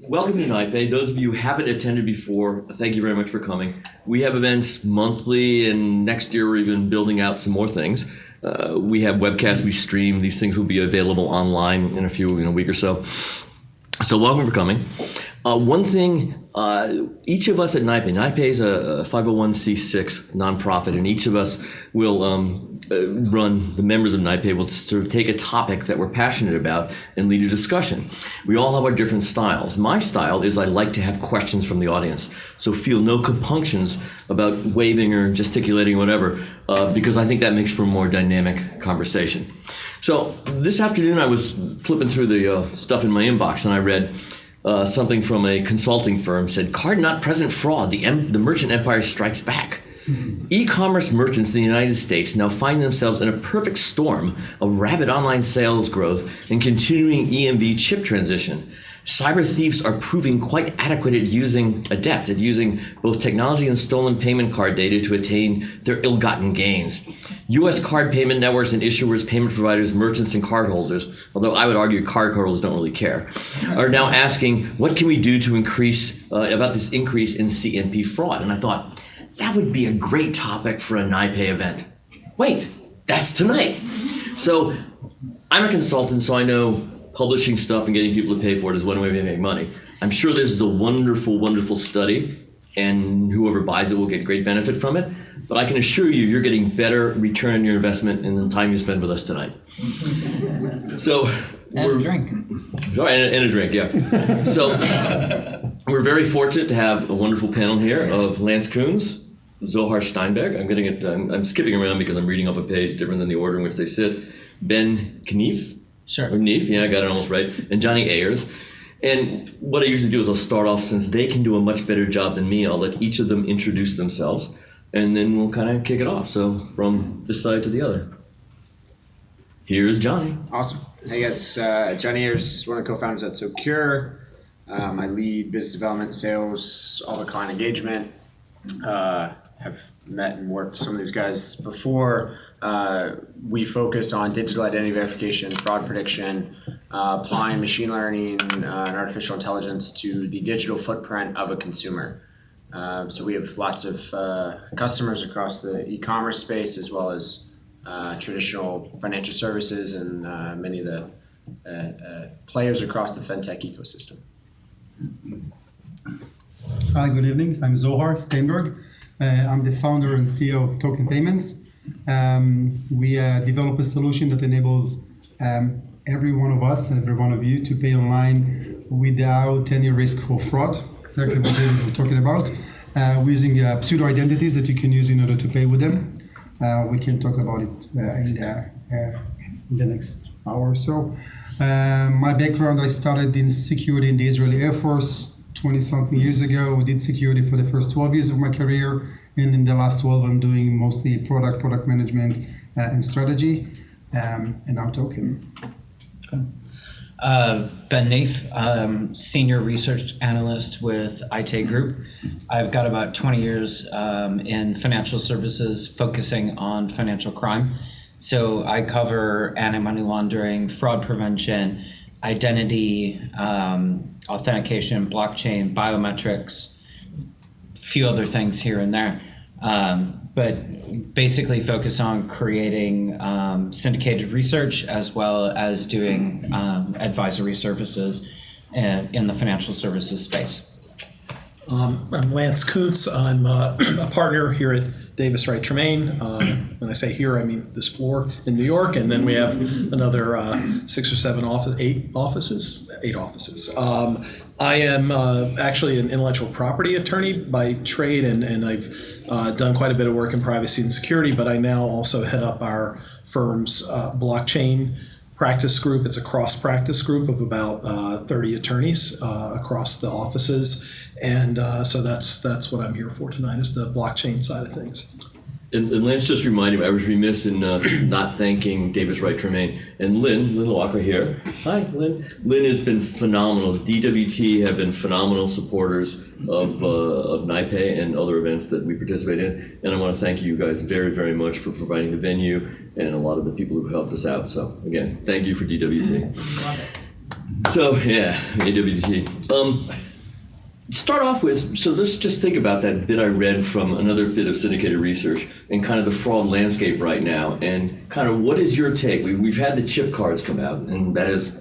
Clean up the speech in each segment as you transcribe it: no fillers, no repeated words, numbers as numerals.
Welcome to NYPAY. Those of you who haven't attended before, thank you very much for coming. We have events monthly, and next year we're even building out some more things. We have webcasts, we stream. These things will be available online in a week or so. So welcome for coming. One thing, each of us at NYPAY is a 501c6 nonprofit, and each of us will the members of NYPAY will sort of take a topic that we're passionate about and lead a discussion. We all have our different styles. My style is I like to have questions from the audience, so feel no compunctions about waving or gesticulating or whatever, because I think that makes for a more dynamic conversation. So this afternoon I was flipping through the stuff in my inbox, and I read something from a consulting firm said, "Card not present fraud, the merchant empire strikes back." E-commerce merchants in the United States now find themselves in a perfect storm of rapid online sales growth and continuing EMV chip transition. Cyber thieves are proving quite adept at using both technology and stolen payment card data to attain their ill-gotten gains. U.S. card payment networks and issuers, payment providers, merchants, and cardholders, although I would argue cardholders don't really care, are now asking, what can we do to increase about this increase in CNP fraud? And I thought, that would be a great topic for a NYPAY event. Wait, that's tonight. So I'm a consultant, so I know publishing stuff and getting people to pay for it is one way to make money. I'm sure this is a wonderful, wonderful study, and whoever buys it will get great benefit from it. But I can assure you, you're getting better return on your investment in the time you spend with us tonight. So and a drink. Sorry, and a drink, yeah. So we're very fortunate to have a wonderful panel here of Lance Koonce, Zohar Steinberg. I'm skipping around because I'm reading off a page different than the order in which they sit. Ben Knieff. Sure. Or Knieff, yeah, I got it almost right. And Johnny Ayers. And what I usually do is I'll start off, since they can do a much better job than me, I'll let each of them introduce themselves, and then we'll kind of kick it off. So from this side to the other. Here's Johnny. Awesome. Hey guys, Johnny Ayers, one of the co-founders at Socure. I lead business development, sales, all the client engagement. Have met and worked with some of these guys before. We focus on digital identity verification, fraud prediction, applying machine learning and artificial intelligence to the digital footprint of a consumer. So we have lots of customers across the e-commerce space, as well as traditional financial services and many of the players across the fintech ecosystem. Hi, good evening. I'm Zohar Steinberg. I'm the founder and CEO of Token Payments. We develop a solution that enables every one of us and every one of you to pay online without any risk for fraud. Exactly what we're talking about. We're using pseudo identities that you can use in order to pay with them. We can talk about it in the next hour or so. My background, I started in security in the Israeli Air Force 20-something years ago. We did security for the first 12 years of my career, and in the last 12 I'm doing mostly product management and strategy, and now Token. Okay. Ben Knieff, Senior Research Analyst with Aite Group. I've got about 20 years in financial services, focusing on financial crime. So I cover anti-money laundering, fraud prevention, identity, authentication, blockchain, biometrics, a few other things here and there. But basically focus on creating syndicated research, as well as doing advisory services in the financial services space. I'm Lance Koonce. I'm a partner here at Davis Wright Tremaine. When I say here, I mean this floor in New York, and then we have another 8 offices. I am actually an intellectual property attorney by trade, and I've done quite a bit of work in privacy and security, but I now also head up our firm's blockchain practice group. It's a cross-practice group of about 30 attorneys across the offices. And so that's what I'm here for tonight, is the blockchain side of things. And Lance just reminded me, I was remiss in not thanking Davis Wright Tremaine and Lynn Walker here. Hi, Lynn. Lynn has been phenomenal. DWT have been phenomenal supporters of NYPAY and other events that we participate in. And I want to thank you guys very, very much for providing the venue and a lot of the people who helped us out. So again, thank you for DWT. So yeah, AWT. Start off with, so let's just think about that bit I read from another bit of syndicated research and kind of the fraud landscape right now, and kind of what is your take? We've had the chip cards come out, and that has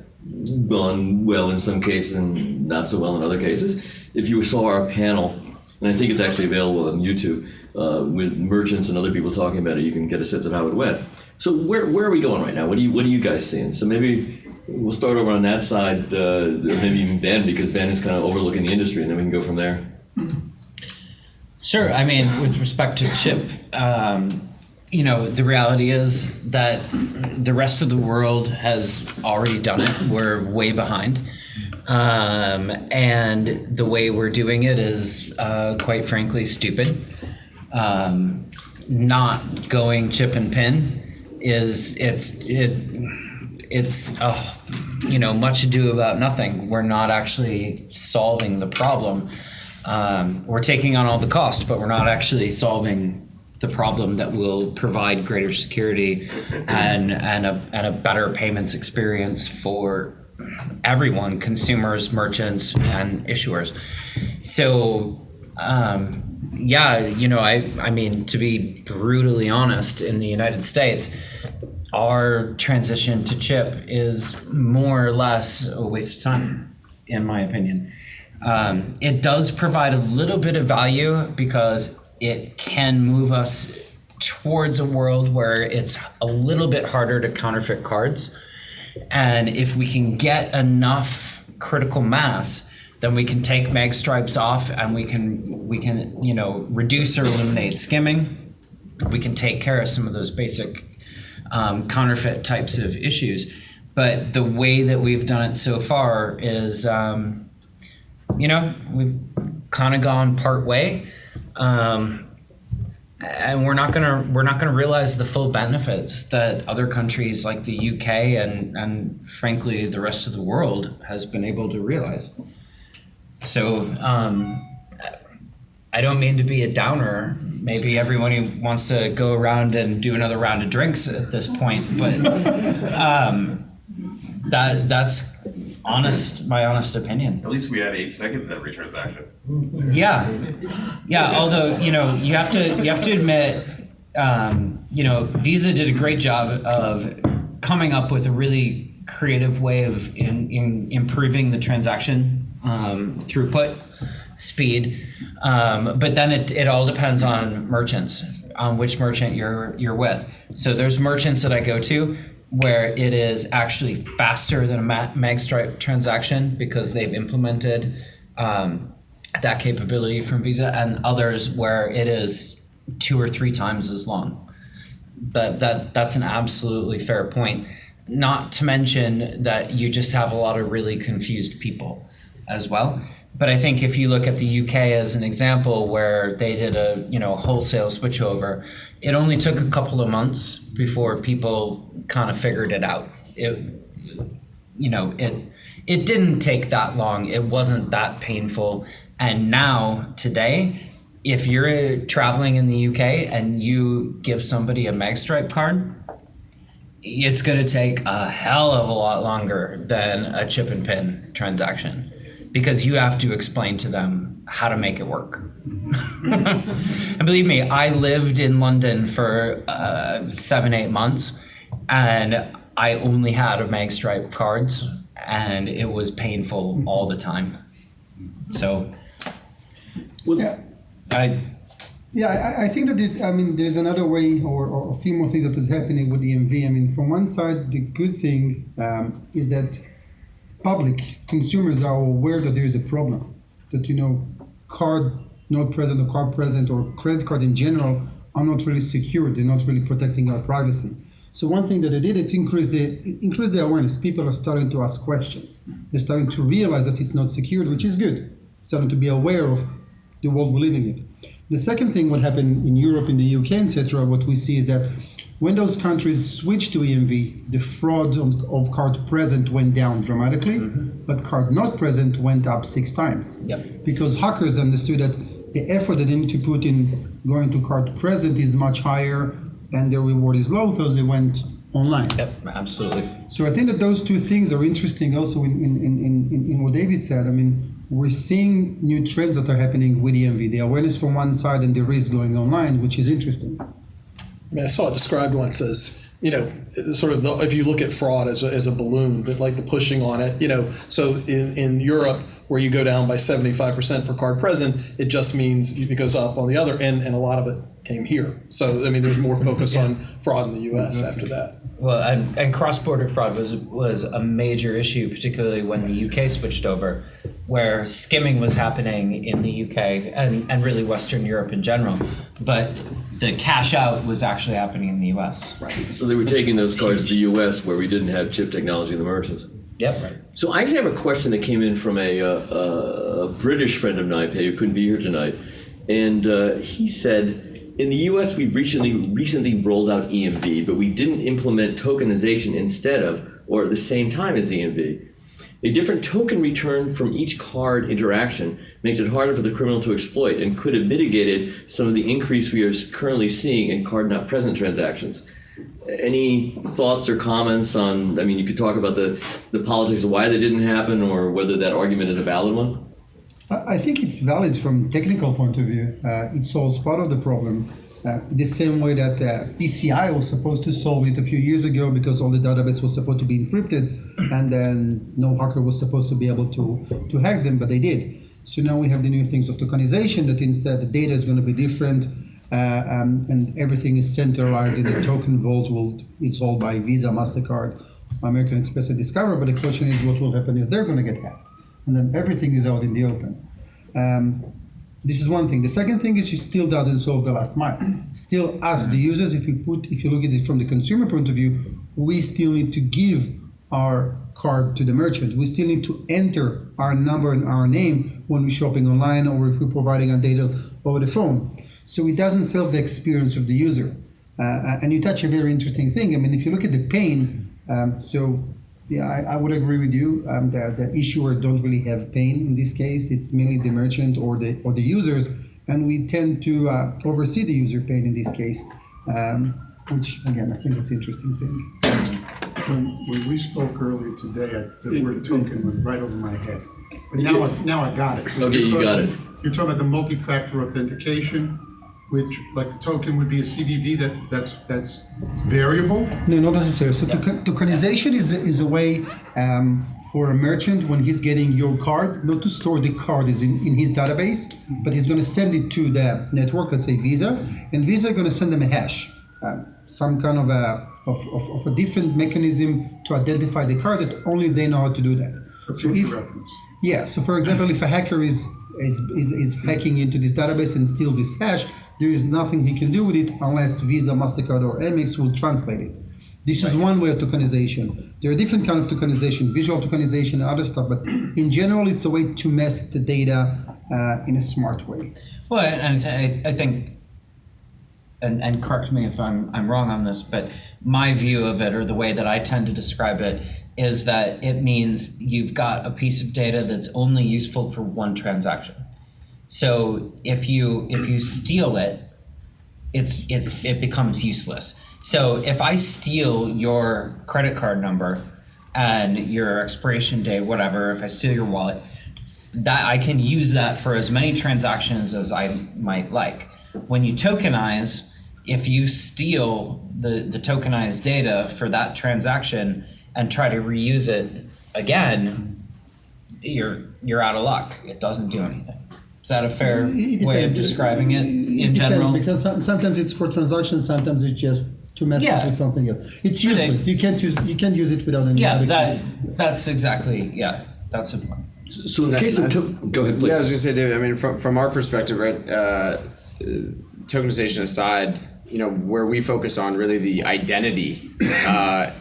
gone well in some cases and not so well in other cases. If you saw our panel, and I think it's actually available on YouTube, with merchants and other people talking about it, you can get a sense of how it went. So where are we going right now? What are you guys seeing? So maybe we'll start over on that side, or maybe even Ben, because Ben is kind of overlooking the industry, and then we can go from there. Sure. I mean, with respect to chip, the reality is that the rest of the world has already done it. We're way behind. And the way we're doing it is, quite frankly, stupid. Not going chip and pin it's much ado about nothing. We're not actually solving the problem. We're taking on all the cost, but we're not actually solving the problem that will provide greater security and a better payments experience for everyone, consumers, merchants, and issuers. So, I mean, to be brutally honest, in the United States, our transition to chip is more or less a waste of time, in my opinion. It does provide a little bit of value because it can move us towards a world where it's a little bit harder to counterfeit cards. And if we can get enough critical mass, then we can take mag stripes off, and we can reduce or eliminate skimming. We can take care of some of those basic counterfeit types of issues. But the way that we've done it so far is, we've kind of gone part way, and we're not gonna realize the full benefits that other countries like the UK and frankly the rest of the world has been able to realize. So I don't mean to be a downer. Maybe everyone who wants to go around and do another round of drinks at this point, but that's my honest opinion. At least we had 8 seconds every transaction. Yeah. Although you have to admit, Visa did a great job of coming up with a really creative way of in improving the transaction throughput, speed. But then it all depends on merchants, on which merchant you're with. So there's merchants that I go to where it is actually faster than a magstripe transaction because they've implemented that capability from Visa, and others where it is 2 or 3 times as long. But that's an absolutely fair point. Not to mention that you just have a lot of really confused people as well. But I think if you look at the UK as an example where they did a wholesale switchover, it only took a couple of months before people kind of figured it out. It didn't take that long. It wasn't that painful. And now today, if you're traveling in the UK and you give somebody a magstripe card, it's going to take a hell of a lot longer than a chip and pin transaction, because you have to explain to them how to make it work. And believe me, I lived in London for 7-8 months, and I only had a magstripe cards, and it was painful all the time. So, I think that there's another way or a few more things that is happening with EMV. I mean, from one side, the good thing is that public consumers are aware that there is a problem, that card not present or card present or credit card in general are not really secure. They're not really protecting our privacy. So one thing that they did, it's increased the awareness. People are starting to ask questions. They're starting to realize that it's not secured, which is good. Starting to be aware of the world we're living in. The second thing, what happened in Europe, in the UK, etc., what we see is that when those countries switched to EMV, the fraud of card present went down dramatically, but card not present went up 6 times. Yep. Because hackers understood that the effort that they need to put in going to card present is much higher and the reward is low, so they went online. Yep, absolutely. So I think that those two things are interesting also in what David said. I mean, we're seeing new trends that are happening with EMV, the awareness from one side and the risk going online, which is interesting. I mean, I saw it described once as, sort of if you look at fraud as a balloon, but like the pushing on it, so in Europe, where you go down by 75% for card present, it just means it goes up on the other end, and a lot of it came here. So, I mean, there's more focus on fraud in the U.S. after that. Well, and cross-border fraud was a major issue, particularly when the UK switched over, where skimming was happening in the UK and really Western Europe in general. But the cash out was actually happening in the US. Right. So they were taking those cards to the U.S. where we didn't have chip technology in the merchants. Yep. Right. So I actually have a question that came in from a British friend of NYPAY who couldn't be here tonight. And he said, in the U.S., we've recently rolled out EMV, but we didn't implement tokenization instead of, or at the same time as EMV. A different token return from each card interaction makes it harder for the criminal to exploit and could have mitigated some of the increase we are currently seeing in card not present transactions. Any thoughts or comments on, I mean, you could talk about the politics of why that didn't happen or whether that argument is a valid one? I think it's valid from technical point of view. It solves part of the problem. The same way that PCI was supposed to solve it a few years ago because all the database was supposed to be encrypted, and then no hacker was supposed to be able to hack them, but they did. So now we have the new things of tokenization that instead the data is going to be different, and everything is centralized in the token vault. It's all by Visa, MasterCard, American Express, and Discover. But the question is, what will happen if they're going to get hacked? And then everything is out in the open. This is one thing. The second thing is it still doesn't solve the last mile. Still, us, the users, if you look at it from the consumer point of view, we still need to give our card to the merchant. We still need to enter our number and our name when we're shopping online or if we're providing our data over the phone. So it doesn't solve the experience of the user. And you touch a very interesting thing. I mean, if you look at the pain, yeah, I would agree with you. The issuer don't really have pain in this case. It's mainly the merchant or the users, and we tend to oversee the user pain in this case, which again I think it's an interesting thing. When we spoke earlier today, the word token went right over my head. But now I got it. So Okay, you got it. You're talking about the multi-factor authentication, which, like the token would be a CVV that's variable. No, not necessarily. So tokenization is a way for a merchant when he's getting your card, not to store the card is in his database, but he's going to send it to the network, let's say Visa, and Visa is going to send them a hash, some kind of a different mechanism to identify the card that only they know how to do that. So reference. Yeah. So for example, if a hacker is hacking into this database and steal this hash, there is nothing he can do with it unless Visa, MasterCard, or Amex will translate it. This is one way of tokenization. There are different kinds of tokenization, visual tokenization, and other stuff, but in general, it's a way to mask the data in a smart way. Well, and I think, and correct me if I'm wrong on this, but my view of it, or the way that I tend to describe it, is that it means you've got a piece of data that's only useful for one transaction. So if you steal it, it becomes useless. So if I steal your credit card number and your expiration date, whatever, if I steal your wallet, that I can use that for as many transactions as I might like. When you tokenize, if you steal the tokenized data for that transaction and try to reuse it again, you're out of luck. It doesn't do anything. Is that a fair way of describing it in general? Because sometimes it's for transactions, sometimes it's just to mess up with something else. It's useless. You can't use it without any. Yeah, that's exactly. Yeah, that's a point. So in the case of go ahead, please. Yeah, I was going to say, David. I mean, from our perspective, right? Tokenization aside, where we focus on really the identity.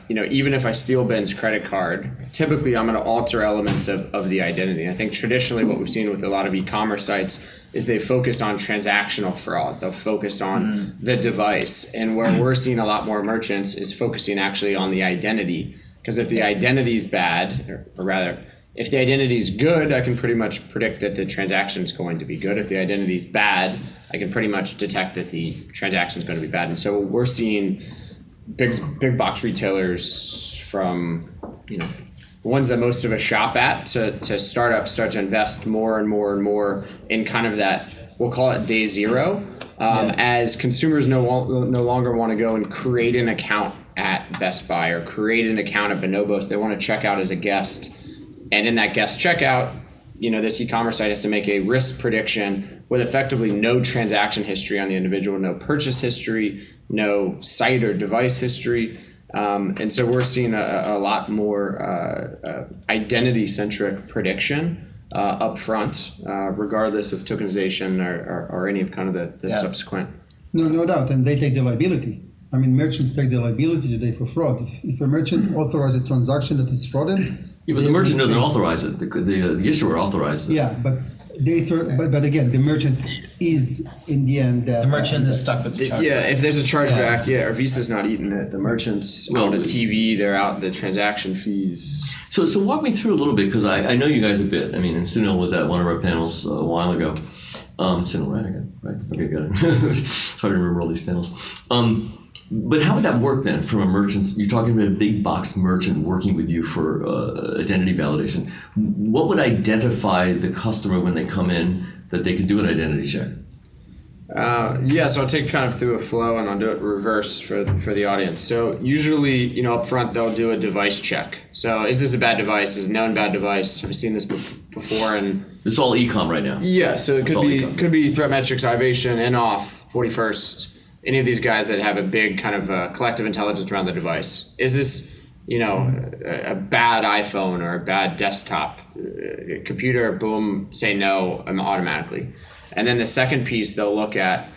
Even if I steal Ben's credit card, typically I'm going to alter elements of the identity. And I think traditionally what we've seen with a lot of e-commerce sites is they focus on transactional fraud. They'll focus on the device. And where we're seeing a lot more merchants is focusing actually on the identity. Because if the identity is bad, or rather, if the identity is good, I can pretty much predict that the transaction is going to be good. If the identity is bad, I can pretty much detect that the transaction is going to be bad. And so we're seeing big box retailers from, the ones that most of us shop at to startups start to invest more and more and more in kind of that, we'll call it day zero, as consumers no longer want to go and create an account at Best Buy or create an account at Bonobos. They want to check out as a guest. And in that guest checkout, this e-commerce site has to make a risk prediction with effectively no transaction history on the individual, no purchase history, no site or device history. And so we're seeing a lot more identity-centric prediction up front, regardless of tokenization or any of kind of the subsequent. No doubt, and they take the liability. I mean, merchants take the liability today for fraud. If a merchant authorizes a transaction that is frauded, yeah, but the merchant doesn't authorize it. The issuer authorizes it. Yeah, but but again, the merchant is in the end. The merchant is stuck with the chargeback. Yeah, if there's a chargeback, or Visa's not eating it. The merchant's on a TV. They're out the transaction fees. So walk me through a little bit, because I know you guys a bit. I mean, and Sunil was at one of our panels a while ago. Sunil, right? Okay, got it. It's hard to remember all these panels. But how would that work then from a merchant? You're talking about a big box merchant working with you for identity validation. What would identify the customer when they come in that they could do an identity check? So I'll take kind of through a flow and I'll do it reverse for the audience. So usually, up front, they'll do a device check. So is this a bad device? Is it a known bad device? Have I seen this before? And it's all e-com right now. Yeah, so it could be threat metrics, Ivation, NAuth, 41st. Any of these guys that have a big kind of collective intelligence around the device. Is this, a bad iPhone or a bad desktop computer? Boom, say no automatically. And then the second piece they'll look at,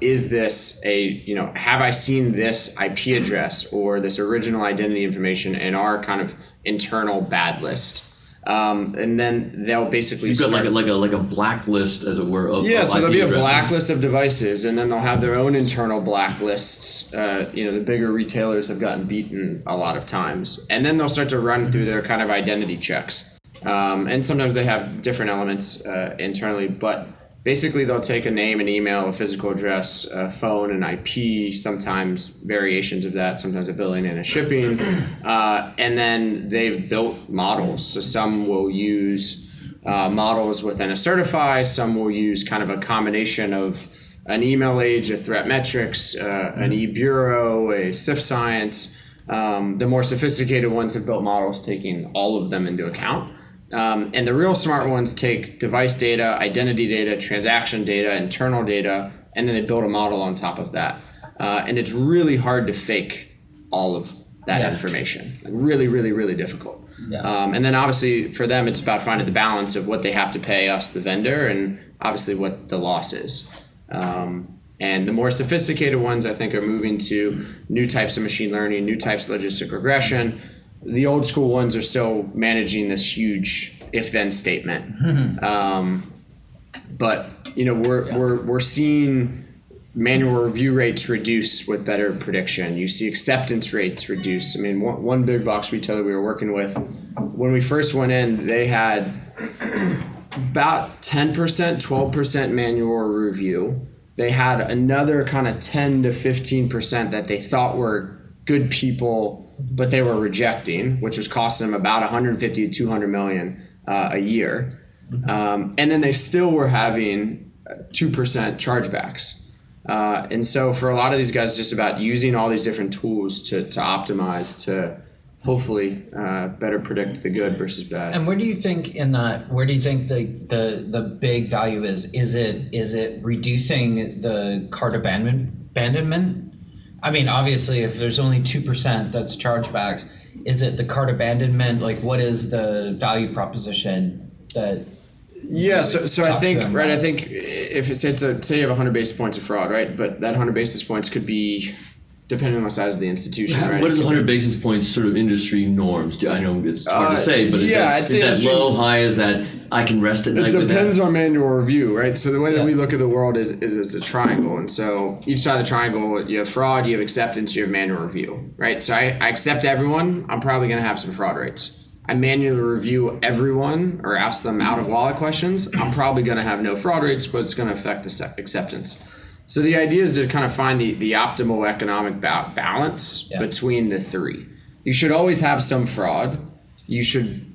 is this have I seen this IP address or this original identity information in our kind of internal bad list? And then they'll basically you've got like a blacklist, as it were, of so IP there'll be addresses. a blacklist of devices, and then they'll have their own internal blacklists. The bigger retailers have gotten beaten a lot of times, and then they'll start to run through their kind of identity checks. And sometimes they have different elements internally, but basically they'll take a name, an email, a physical address, a phone, an IP, sometimes variations of that, sometimes a billing and a shipping, and then they've built models. So some will use models within a certify, some will use kind of a combination of an email age, a threat metrics, an e-bureau, a CIF science. The more sophisticated ones have built models taking all of them into account. And the real smart ones take device data, identity data, transaction data, internal data, and then they build a model on top of that. And it's really hard to fake all of that information. Really, really, really difficult. Yeah. And then obviously for them, it's about finding the balance of what they have to pay us, the vendor, and obviously what the loss is. And the more sophisticated ones, I think, are moving to new types of machine learning, new types of logistic regression. The old school ones are still managing this huge if-then statement. But we're seeing manual review rates reduce with better prediction. You see acceptance rates reduce. I mean, one big box retailer we were working with, when we first went in, they had about 10%, 12% manual review. They had another kind of 10 to 15% that they thought were good people, but they were rejecting, which was costing them about 150 to 200 million a year. And then they still were having 2% chargebacks. And so for a lot of these guys, it's just about using all these different tools to optimize to hopefully better predict the good versus bad. And where do you think the big value is? Is it reducing the cart abandonment? I mean, obviously, if there's only 2% that's chargebacks, is it the cart abandonment? Like, what is the value proposition that? Yeah, so I think I think if it's say you have 100 basis points of fraud, right? But that 100 basis points could be depending on the size of the institution, right? What is 100 basis points sort of industry norms? I know it's hard to say, but is that low, high? Is that I can rest at night with that? It depends on manual review, right? So the way that we look at the world is it's a triangle. And so each side of the triangle, you have fraud, you have acceptance, you have manual review, right? So I accept everyone, I'm probably going to have some fraud rates. I manually review everyone or ask them out of wallet questions, I'm probably going to have no fraud rates, but it's going to affect the acceptance. So the idea is to kind of find the optimal economic balance between the three. You should always have some fraud. You should,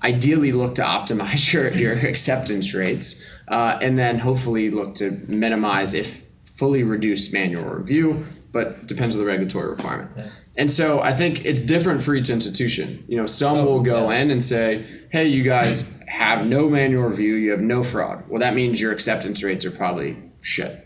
ideally look to optimize your acceptance rates, and then hopefully look to minimize, if fully reduce, manual review, but depends on the regulatory requirement. Yeah. And so I think it's different for each institution. Some will go in and say, hey, you guys have no manual review, you have no fraud. Well, that means your acceptance rates are probably shit.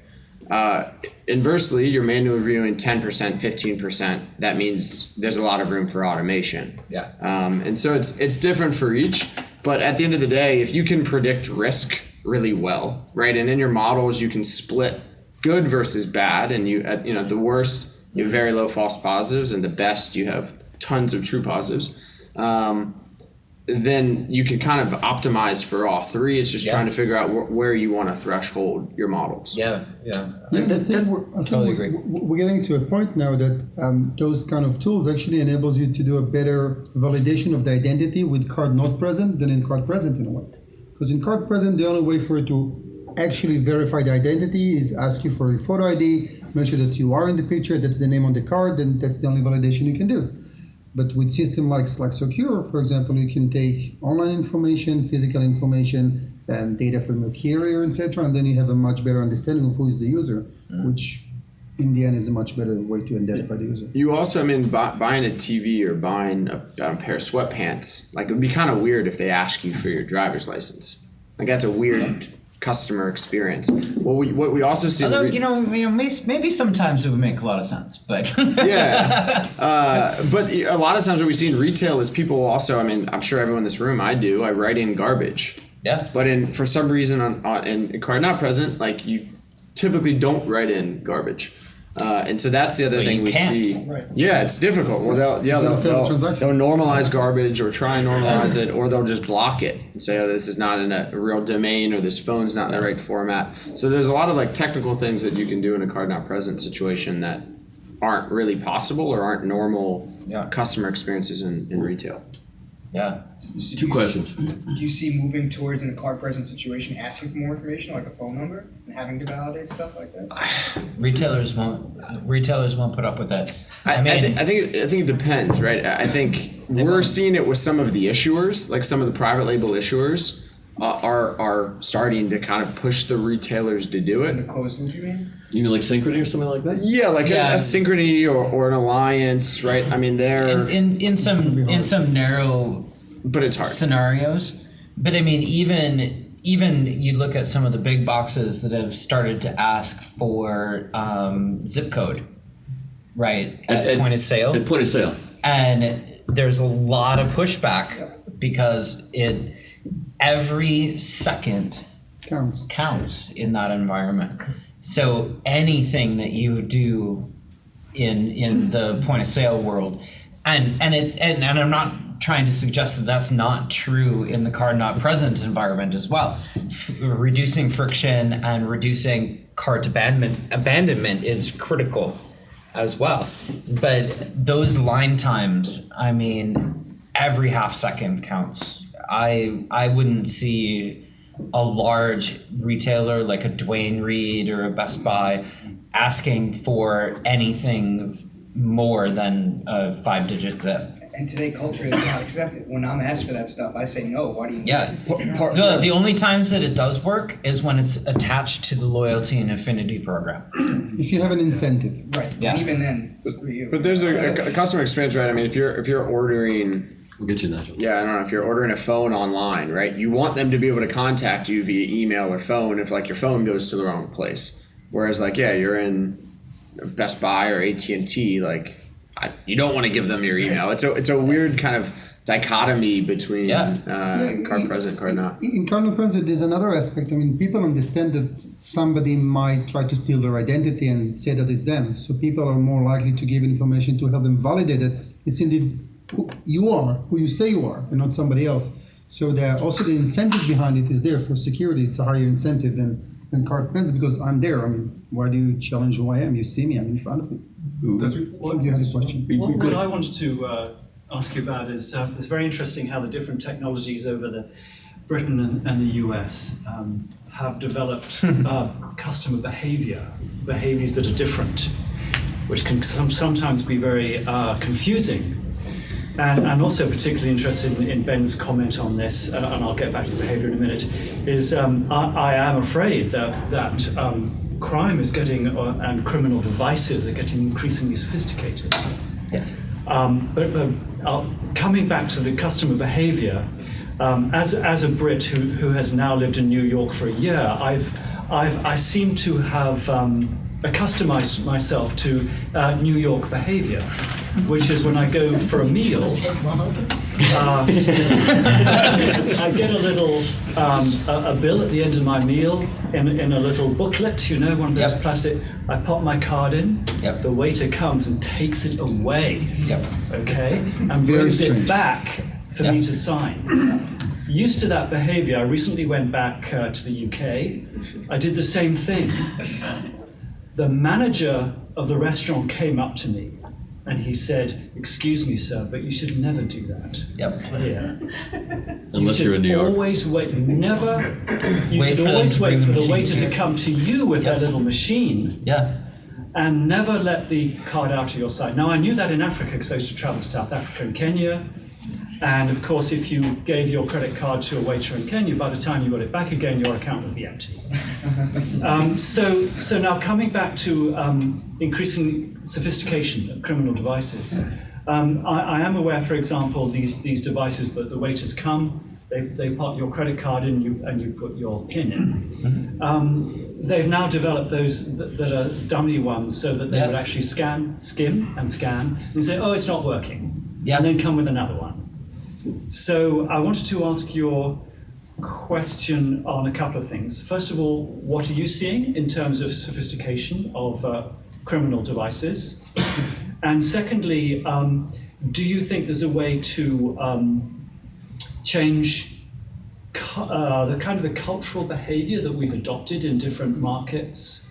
Inversely, you're manually reviewing 10%, 15%. That means there's a lot of room for automation. Yeah. And so it's different for each. But at the end of the day, if you can predict risk really well, right, and in your models you can split good versus bad, and at the worst you have very low false positives, and the best you have tons of true positives. Then you can kind of optimize for all three. It's just trying to figure out where you want to threshold your models. Yeah. I totally agree. We're getting to a point now that those kind of tools actually enables you to do a better validation of the identity with card not present than in card present in a way. Because in card present, the only way for it to actually verify the identity is ask you for a photo ID, make sure that you are in the picture, that's the name on the card, and that's the only validation you can do. But with systems like Socure, for example, you can take online information, physical information, and data from your carrier, etc., and then you have a much better understanding of who is the user, which in the end is a much better way to identify the user. You also, buying a TV or buying a pair of sweatpants, it would be kind of weird if they ask you for your driver's license. That's a weird customer experience. What we also see. Although maybe sometimes it would make a lot of sense, but yeah. But a lot of times what we see in retail is people also. I'm sure everyone in this room, I write in garbage. Yeah. But for some reason in card not present, you typically don't write in garbage. And so that's the other thing we see. Right. Yeah, it's difficult. Well, they'll normalize garbage or try and normalize it, or they'll just block it and say, oh, this is not in a real domain, or this phone's not in the right format. So there's a lot of technical things that you can do in a card not present situation that aren't really possible or aren't normal customer experiences in retail. Yeah. Two questions. Do you see moving towards, in a card present situation, asking for more information, like a phone number, and having to validate stuff like this? Retailers won't put up with that. I think it depends, right? I think we're seeing it with some of the issuers, some of the private label issuers are starting to kind of push the retailers to do it. The closed loop, you mean? You mean like Synchrony or something like that? Yeah, a Synchrony or an Alliance, right? They're in some narrow, but it's hard scenarios. But even you look at some of the big boxes that have started to ask for zip code, right, at point of sale. At point of sale, and there's a lot of pushback because every second counts in that environment. So anything that you do in the point of sale world, and I'm not trying to suggest that that's not true in the card not present environment as well. Reducing friction and reducing cart abandonment is critical as well. But those line times, every half second counts. I wouldn't see a large retailer like a Dwayne Reed or a Best Buy asking for anything more than a 5-digit zip. And today culture is not accepted. When I'm asked for that stuff, I say no. Why do you need it? The only times that it does work is when it's attached to the loyalty and affinity program. If you have an incentive. Right. Yeah. And even then, screw you. But there's a customer experience, right? If you're ordering. We'll get you that. Yeah, I don't know. If you're ordering a phone online, right, you want them to be able to contact you via email or phone if your phone goes to the wrong place. Whereas you're in Best Buy or AT&T, you don't want to give them your email. It's a weird kind of dichotomy between card present, card not. In card not present, there's another aspect. People understand that somebody might try to steal their identity and say that it's them. So people are more likely to give information to help them validate it. It's indeed who you are, who you say you are, and not somebody else. So also the incentive behind it is there for security. It's a higher incentive than card present because I'm there. Why do you challenge who I am? You see me, I'm in front of you. You had a question. What I wanted to ask you about is it's very interesting how the different technologies over the Britain and the US have developed customer behaviors that are different, which can sometimes be very confusing. And also particularly interested in Ben's comment on this, and I'll get back to the behavior in a minute, is I am afraid that crime is getting, and criminal devices are getting increasingly sophisticated. Yes. But coming back to the customer behavior, as a Brit who has now lived in New York for a year, I seem to have accustomed myself to New York behavior, which is when I go for a meal, I get a little a bill at the end of my meal in a little booklet, you know, one of those plastic. I pop my card in. The waiter comes and takes it away. Okay, and brings it back for me to sign. Used to that behavior, I recently went back to the UK. I did the same thing. The manager of the restaurant came up to me and he said, "Excuse me, sir, but you should never do that here. Unless you're in New York. Always wait, never, you should always wait for the waiter to come to you with their little machine. And never let the card out of your sight." Now, I knew that in Africa because I used to travel to South Africa and Kenya. And of course, if you gave your credit card to a waiter in Kenya, by the time you got it back again, your account would be empty. So now coming back to increasing sophistication of criminal devices, I am aware, for example, these devices that the waiters come, they put your credit card in and you put your PIN in. They've now developed those that are dummy ones so that they would actually skim and scan and say, "Oh, it's not working," and then come with another one. So I wanted to ask your question on a couple of things. First of all, what are you seeing in terms of sophistication of criminal devices? And secondly, do you think there's a way to change the kind of the cultural behavior that we've adopted in different markets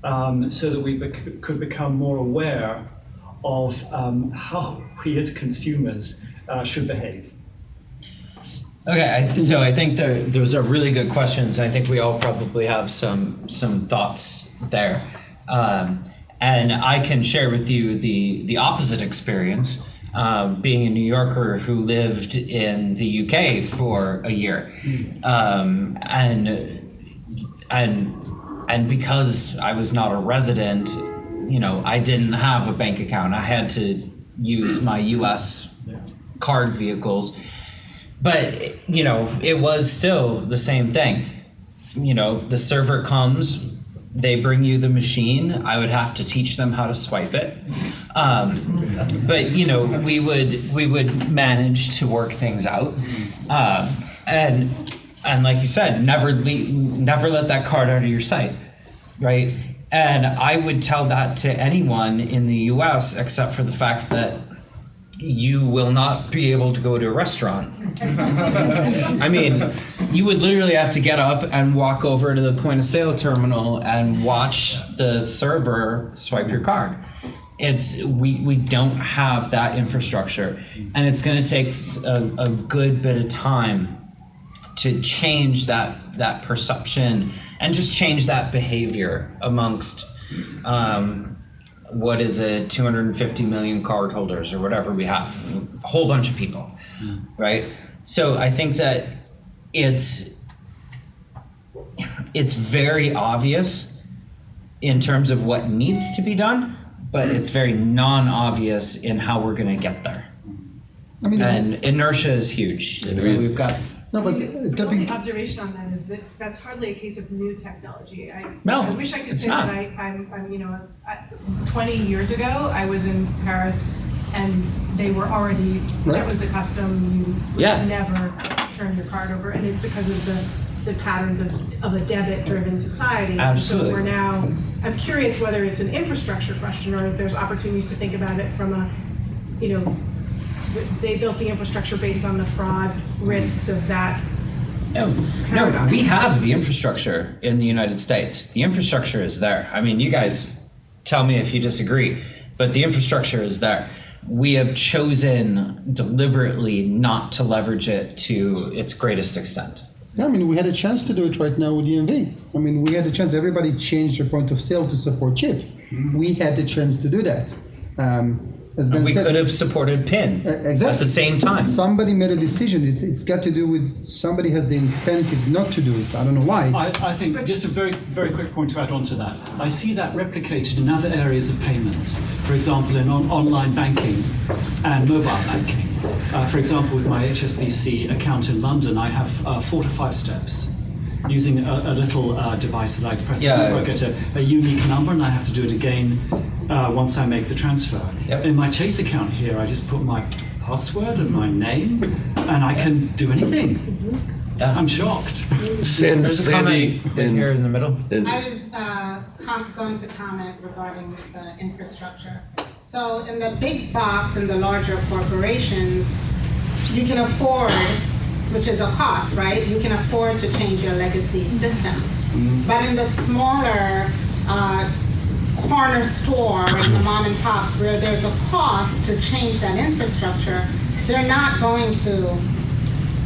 so that we could become more aware of how we as consumers should behave? Okay, so I think those are really good questions. I think we all probably have some thoughts there. And I can share with you the opposite experience, being a New Yorker who lived in the UK for a year. And because I was not a resident, you know, I didn't have a bank account. I had to use my US card vehicles. But, you know, it was still the same thing. You know, the server comes, they bring you the machine. I would have to teach them how to swipe it. But, you know, we would manage to work things out. And like you said, never let that card out of your sight, right? And I would tell that to anyone in the US except for the fact that you will not be able to go to a restaurant. I mean, you would literally have to get up and walk over to the point of sale terminal and watch the server swipe your card. We don't have that infrastructure, and it's going to take a good bit of time to change that perception and just change that behavior amongst what is it, 250 million card holders or whatever we have, a whole bunch of people, right? So I think that it's very obvious in terms of what needs to be done, but it's very non-obvious in how we're going to get there. I mean, and inertia is huge. We've got. No, but the only observation on that is that that's hardly a case of new technology. I wish I could say that I'm 20 years ago, I was in Paris and they were already, that was the custom, you would never turn your card over, and it's because of the patterns of a debit-driven society. Absolutely. So we're now, I'm curious whether it's an infrastructure question or if there's opportunities to think about it from a, they built the infrastructure based on the fraud risks of that. No, we have the infrastructure in the United States. The infrastructure is there. I mean, you guys tell me if you disagree, but the infrastructure is there. We have chosen deliberately not to leverage it to its greatest extent. Yeah, I mean, we had a chance to do it right now with EMV. I mean, we had a chance. Everybody changed their point of sale to support chip. We had the chance to do that. As Ben We said, could have supported PIN exactly. at the same time. Somebody made a decision. It's got to do with somebody has the incentive not to do it. I don't know why. I think just a very, very quick point to add on to that. I see that replicated in other areas of payments. For example, in online banking and mobile banking. For example, with my HSBC account in London, I have 4 to 5 steps. Using a little device that I press, I get a unique number, and I have to do it again once I make the transfer. Yep. In my Chase account here, I just put my password and my name, and I can do anything. Yeah. I'm shocked. There's a comment right here in the middle. I was going to comment regarding the infrastructure. So in the big box and the larger corporations, you can afford, which is a cost, right? You can afford to change your legacy systems. But in the smaller corner store and the mom and pops where there's a cost to change that infrastructure, they're not going to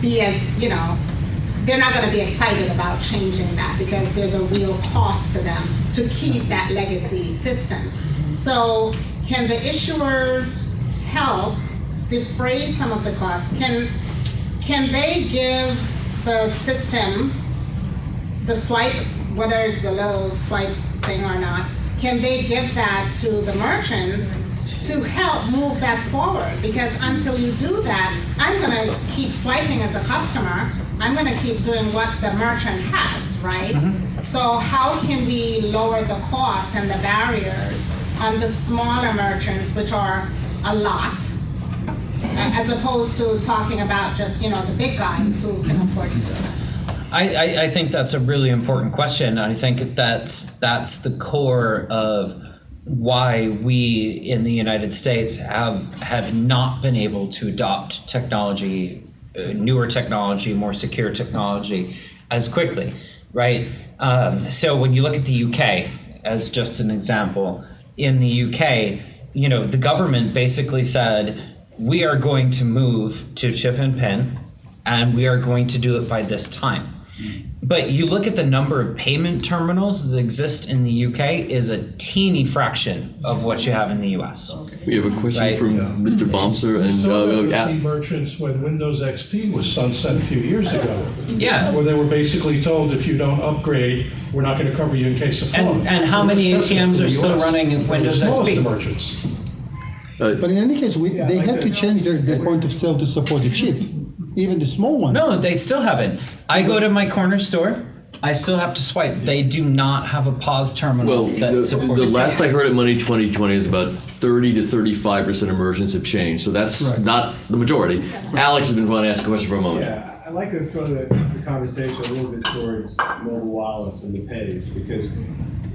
be as, they're not going to be excited about changing that because there's a real cost to them to keep that legacy system. So can the issuers help defray some of the costs? Can they give the system, the swipe, whether it's the little swipe thing or not, can they give that to the merchants to help move that forward? Because until you do that, I'm gonna keep swiping as a customer. I'm gonna keep doing what the merchant has, right? So how can we lower the cost and the barriers on the smaller merchants, which are a lot, as opposed to talking about just, the big guys who can afford to do it? I think that's a really important question. I think that's the core of why we in the United States have not been able to adopt technology, newer technology, more secure technology as quickly, right? So when you look at the UK as just an example, in the UK, the government basically said, we are going to move to chip and PIN, and we are going to do it by this time. But you look at the number of payment terminals that exist in the UK is a teeny fraction of what you have in the US. We have a question from Mr. Bomser and merchants when Windows XP was sunset a few years ago. Yeah. Where they were basically told if you don't upgrade, we're not going to cover you in case of fraud. And how many ATMs are still running Windows XP? The merchants. But in any case, they had to change their point of sale to support the chip, even the small ones. No, they still haven't. I go to my corner store, I still have to swipe. They do not have a POS terminal that supports the last I heard at Money 2020 is about 30 to 35% of merchants have changed. So that's not the majority. Alex has been wanting to ask a question for a moment. Yeah, I'd like to throw the conversation a little bit towards mobile wallets and the pays because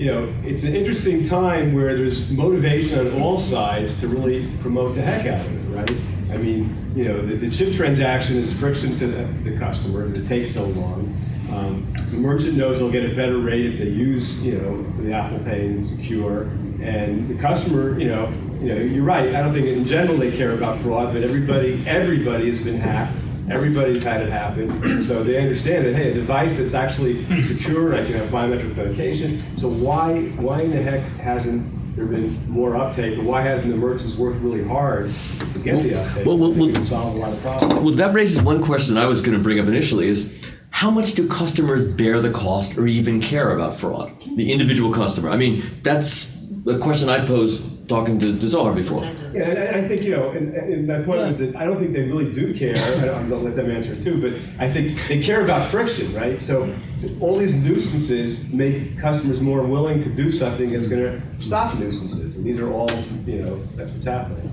it's an interesting time where there's motivation on all sides to really promote the heck out of it, right? I mean, the chip transaction is friction to the customer as it takes so long. The merchant knows they'll get a better rate if they use, the Apple Pay and Socure. And the customer, you're right. I don't think in general they care about fraud, but everybody has been hacked. Everybody's had it happen, so they understand that, hey, a device that's actually secure, I can have biometric authentication, so why in the heck hasn't there been more uptake, or why haven't the merchants worked really hard to get the uptake? We can solve a lot of problems. Well, that raises one question I was going to bring up initially is, how much do customers bear the cost or even care about fraud? The individual customer. I mean, that's a question I posed talking to Zohar before. Yeah, and I think, and my point was that I don't think they really do care. I'm going to let them answer too, but I think they care about friction, right? So all these nuisances make customers more willing to do something that's going to stop nuisances. And these are all, that's what's happening.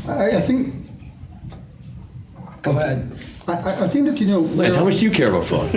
I think. Go ahead. I think that Lance, how much do you care about fraud?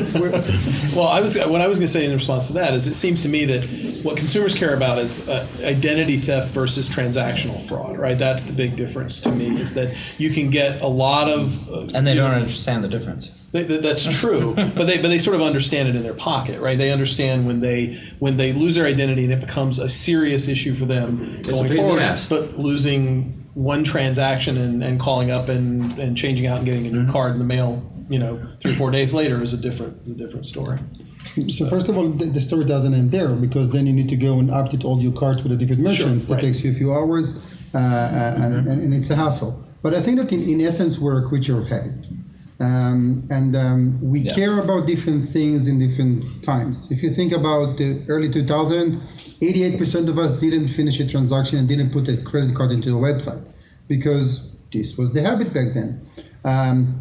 Well, what I was going to say in response to that is it seems to me that what consumers care about is identity theft versus transactional fraud, right? That's the big difference to me is that you can get a lot of and they don't understand the difference. That's true, but they sort of understand it in their pocket, right? They understand when they lose their identity and it becomes a serious issue for them going forward. But losing one transaction and calling up and changing out and getting a new card in the mail, 3 or 4 days later is a different story. So first of all, the story doesn't end there, because then you need to go and update all your cards with the different merchants. That takes you a few hours, and it's a hassle. But I think that in essence, we're a creature of habit. We care about different things in different times. If you think about the early 2000s, 88% of us didn't finish a transaction and didn't put a credit card into a website, because this was the habit back then.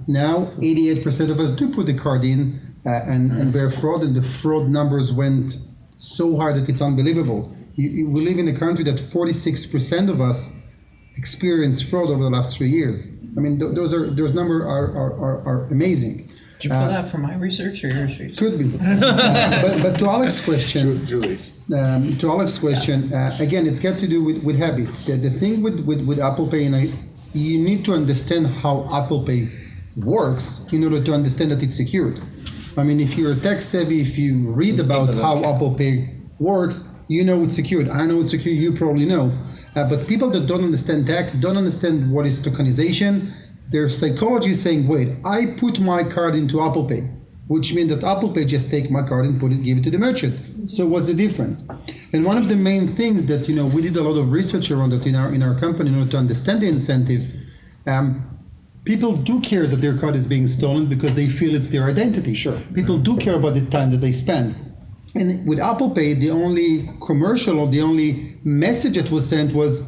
Now, 88% of us do put the card in and bear fraud, and the fraud numbers went so high that it's unbelievable. We live in a country that 46% of us experienced fraud over the last 3 years. I mean, those numbers are amazing. Did you pull that from my research or your research? Could be. But to Alex's question, Julie's. Again, it's got to do with habit. The thing with Apple Pay, and you need to understand how Apple Pay works in order to understand that it's secured. I mean, if you're tech savvy, if you read about how Apple Pay works, you know it's secured. I know it's secure, you probably know. But people that don't understand tech, don't understand what is tokenization, their psychology is saying, wait, I put my card into Apple Pay, which means that Apple Pay just take my card and give it to the merchant. So what's the difference? And one of the main things that, we did a lot of research around that in our company in order to understand the incentive. People do care that their card is being stolen because they feel it's their identity. Sure. People do care about the time that they spend. And with Apple Pay, the only commercial or the only message that was sent was,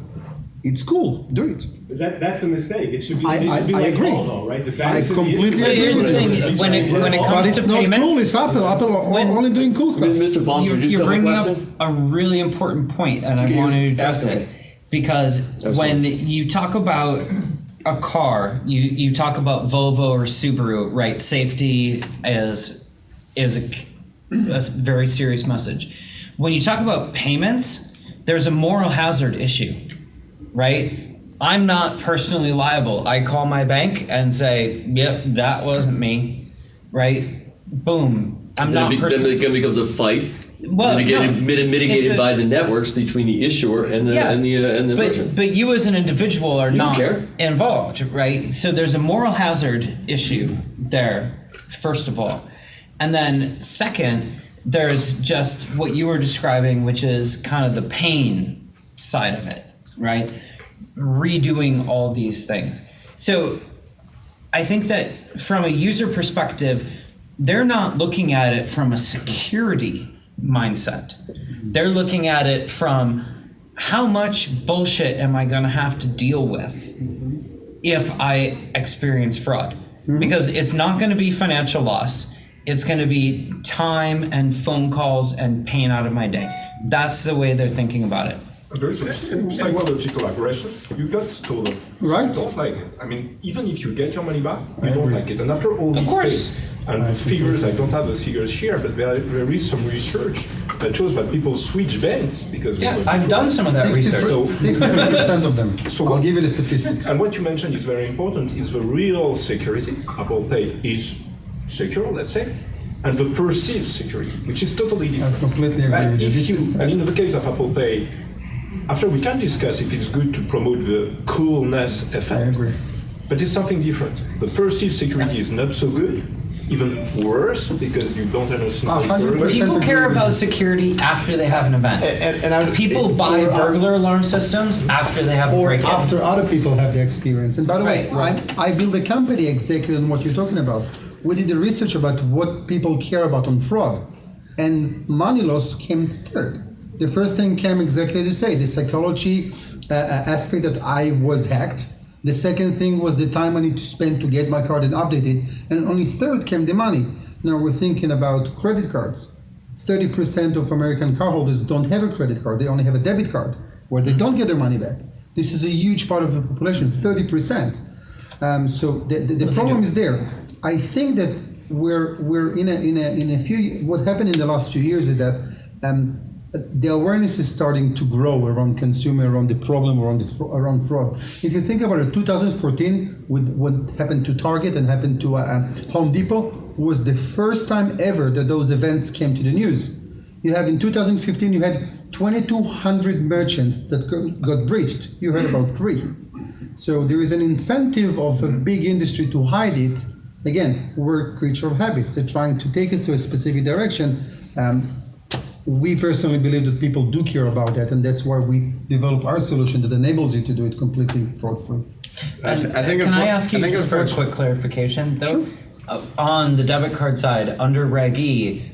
it's cool, do it. But that's a mistake. It should be, I like agree. Although, right? The I banks completely agree. Here's the thing, when it comes to payments, cool. It's Apple. Apple are only doing cool stuff. Mr. Baum, you're bringing up a really important point, and I want to address it. Because when you talk about a car, you talk about Volvo or Subaru, right? Safety is a very serious message. When you talk about payments, there's a moral hazard issue, right? I'm not personally liable. I call my bank and say, yep, that wasn't me, right? Boom. Then it becomes a fight. Well, mitigated by the networks between the issuer and the merchant. But you as an individual are not involved, right? So there's a moral hazard issue there, first of all. And then second, there's just what you were describing, which is kind of the pain side of it, right? Redoing all these things. So I think that from a user perspective, they're not looking at it from a security mindset. They're looking at it from how much bullshit am I going to have to deal with if I experience fraud? Because it's not going to be financial loss. It's going to be time and phone calls and pain out of my day. That's the way they're thinking about it. There is a psychological aggression. You got stolen. Right. You don't like it. I mean, even if you get your money back, you don't like it. And after all these days, and the figures, I don't have the figures here, but there is some research that shows that people switch banks because I've done some of that research. 60% of them. So I'll give you the statistics. And what you mentioned is very important, is the real security. Apple Pay is secure, let's say, and the perceived security, which is totally different. I completely agree with you. And in the case of Apple Pay, after we can discuss if it's good to promote the coolness effect. I agree. But it's something different. The perceived security is not so good, even worse, because you don't understand. People care about security after they have an event. People buy burglar alarm systems after they have a break-in. After other people have the experience. And by the way, I build a company exactly on what you're talking about. We did the research about what people care about on fraud, and money loss came third. The first thing came exactly as you say, the psychology aspect that I was hacked. The second thing was the time I need to spend to get my card and update it. And only third came the money. Now we're thinking about credit cards. 30% of American cardholders don't have a credit card. They only have a debit card where they don't get their money back. This is a huge part of the population, 30%. So the problem is there. I think that we're in a few. What happened in the last few years is that the awareness is starting to grow around consumer, around the problem, around fraud. If you think about it, 2014, with what happened to Target and happened to Home Depot, was the first time ever that those events came to the news. You have in 2015, you had 2,200 merchants that got breached. You heard about 3. So there is an incentive of a big industry to hide it again, we're creature of habits. They're trying to take us to a specific direction. We personally believe that people do care about that, and that's why we develop our solution that enables you to do it completely fraud-free. Can I ask you just for a quick clarification, though? Sure. On the debit card side, under Reg E,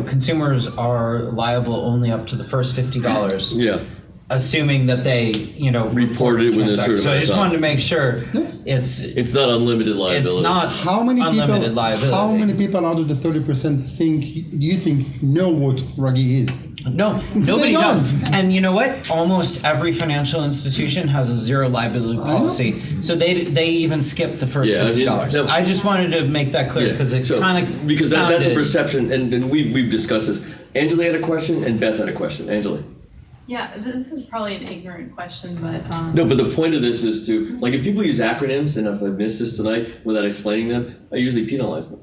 consumers are liable only up to the first $50. Yeah. Assuming that they, reported it within a certain amount of time. So I just wanted to make sure it's not unlimited liability. It's not unlimited liability. How many people out of the 30% know what Reg E is? No, nobody knows. And you know what? Almost every financial institution has a zero liability policy, so they even skip the first $50. I just wanted to make that clear because it kind of because that's a perception, and we've discussed this. Angela had a question, and Beth had a question. Angela. Yeah, this is probably an ignorant question, but no. But the point of this is to if people use acronyms, and if I miss this tonight without explaining them, I usually penalize them.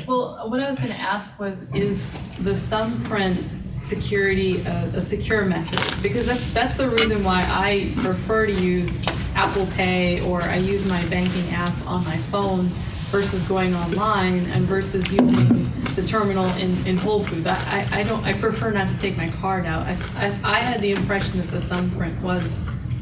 Well, what I was going to ask is the thumbprint security a secure method? Because that's the reason why I prefer to use Apple Pay, or I use my banking app on my phone versus going online and versus using the terminal in Whole Foods. I prefer not to take my card out. I had the impression that the thumbprint was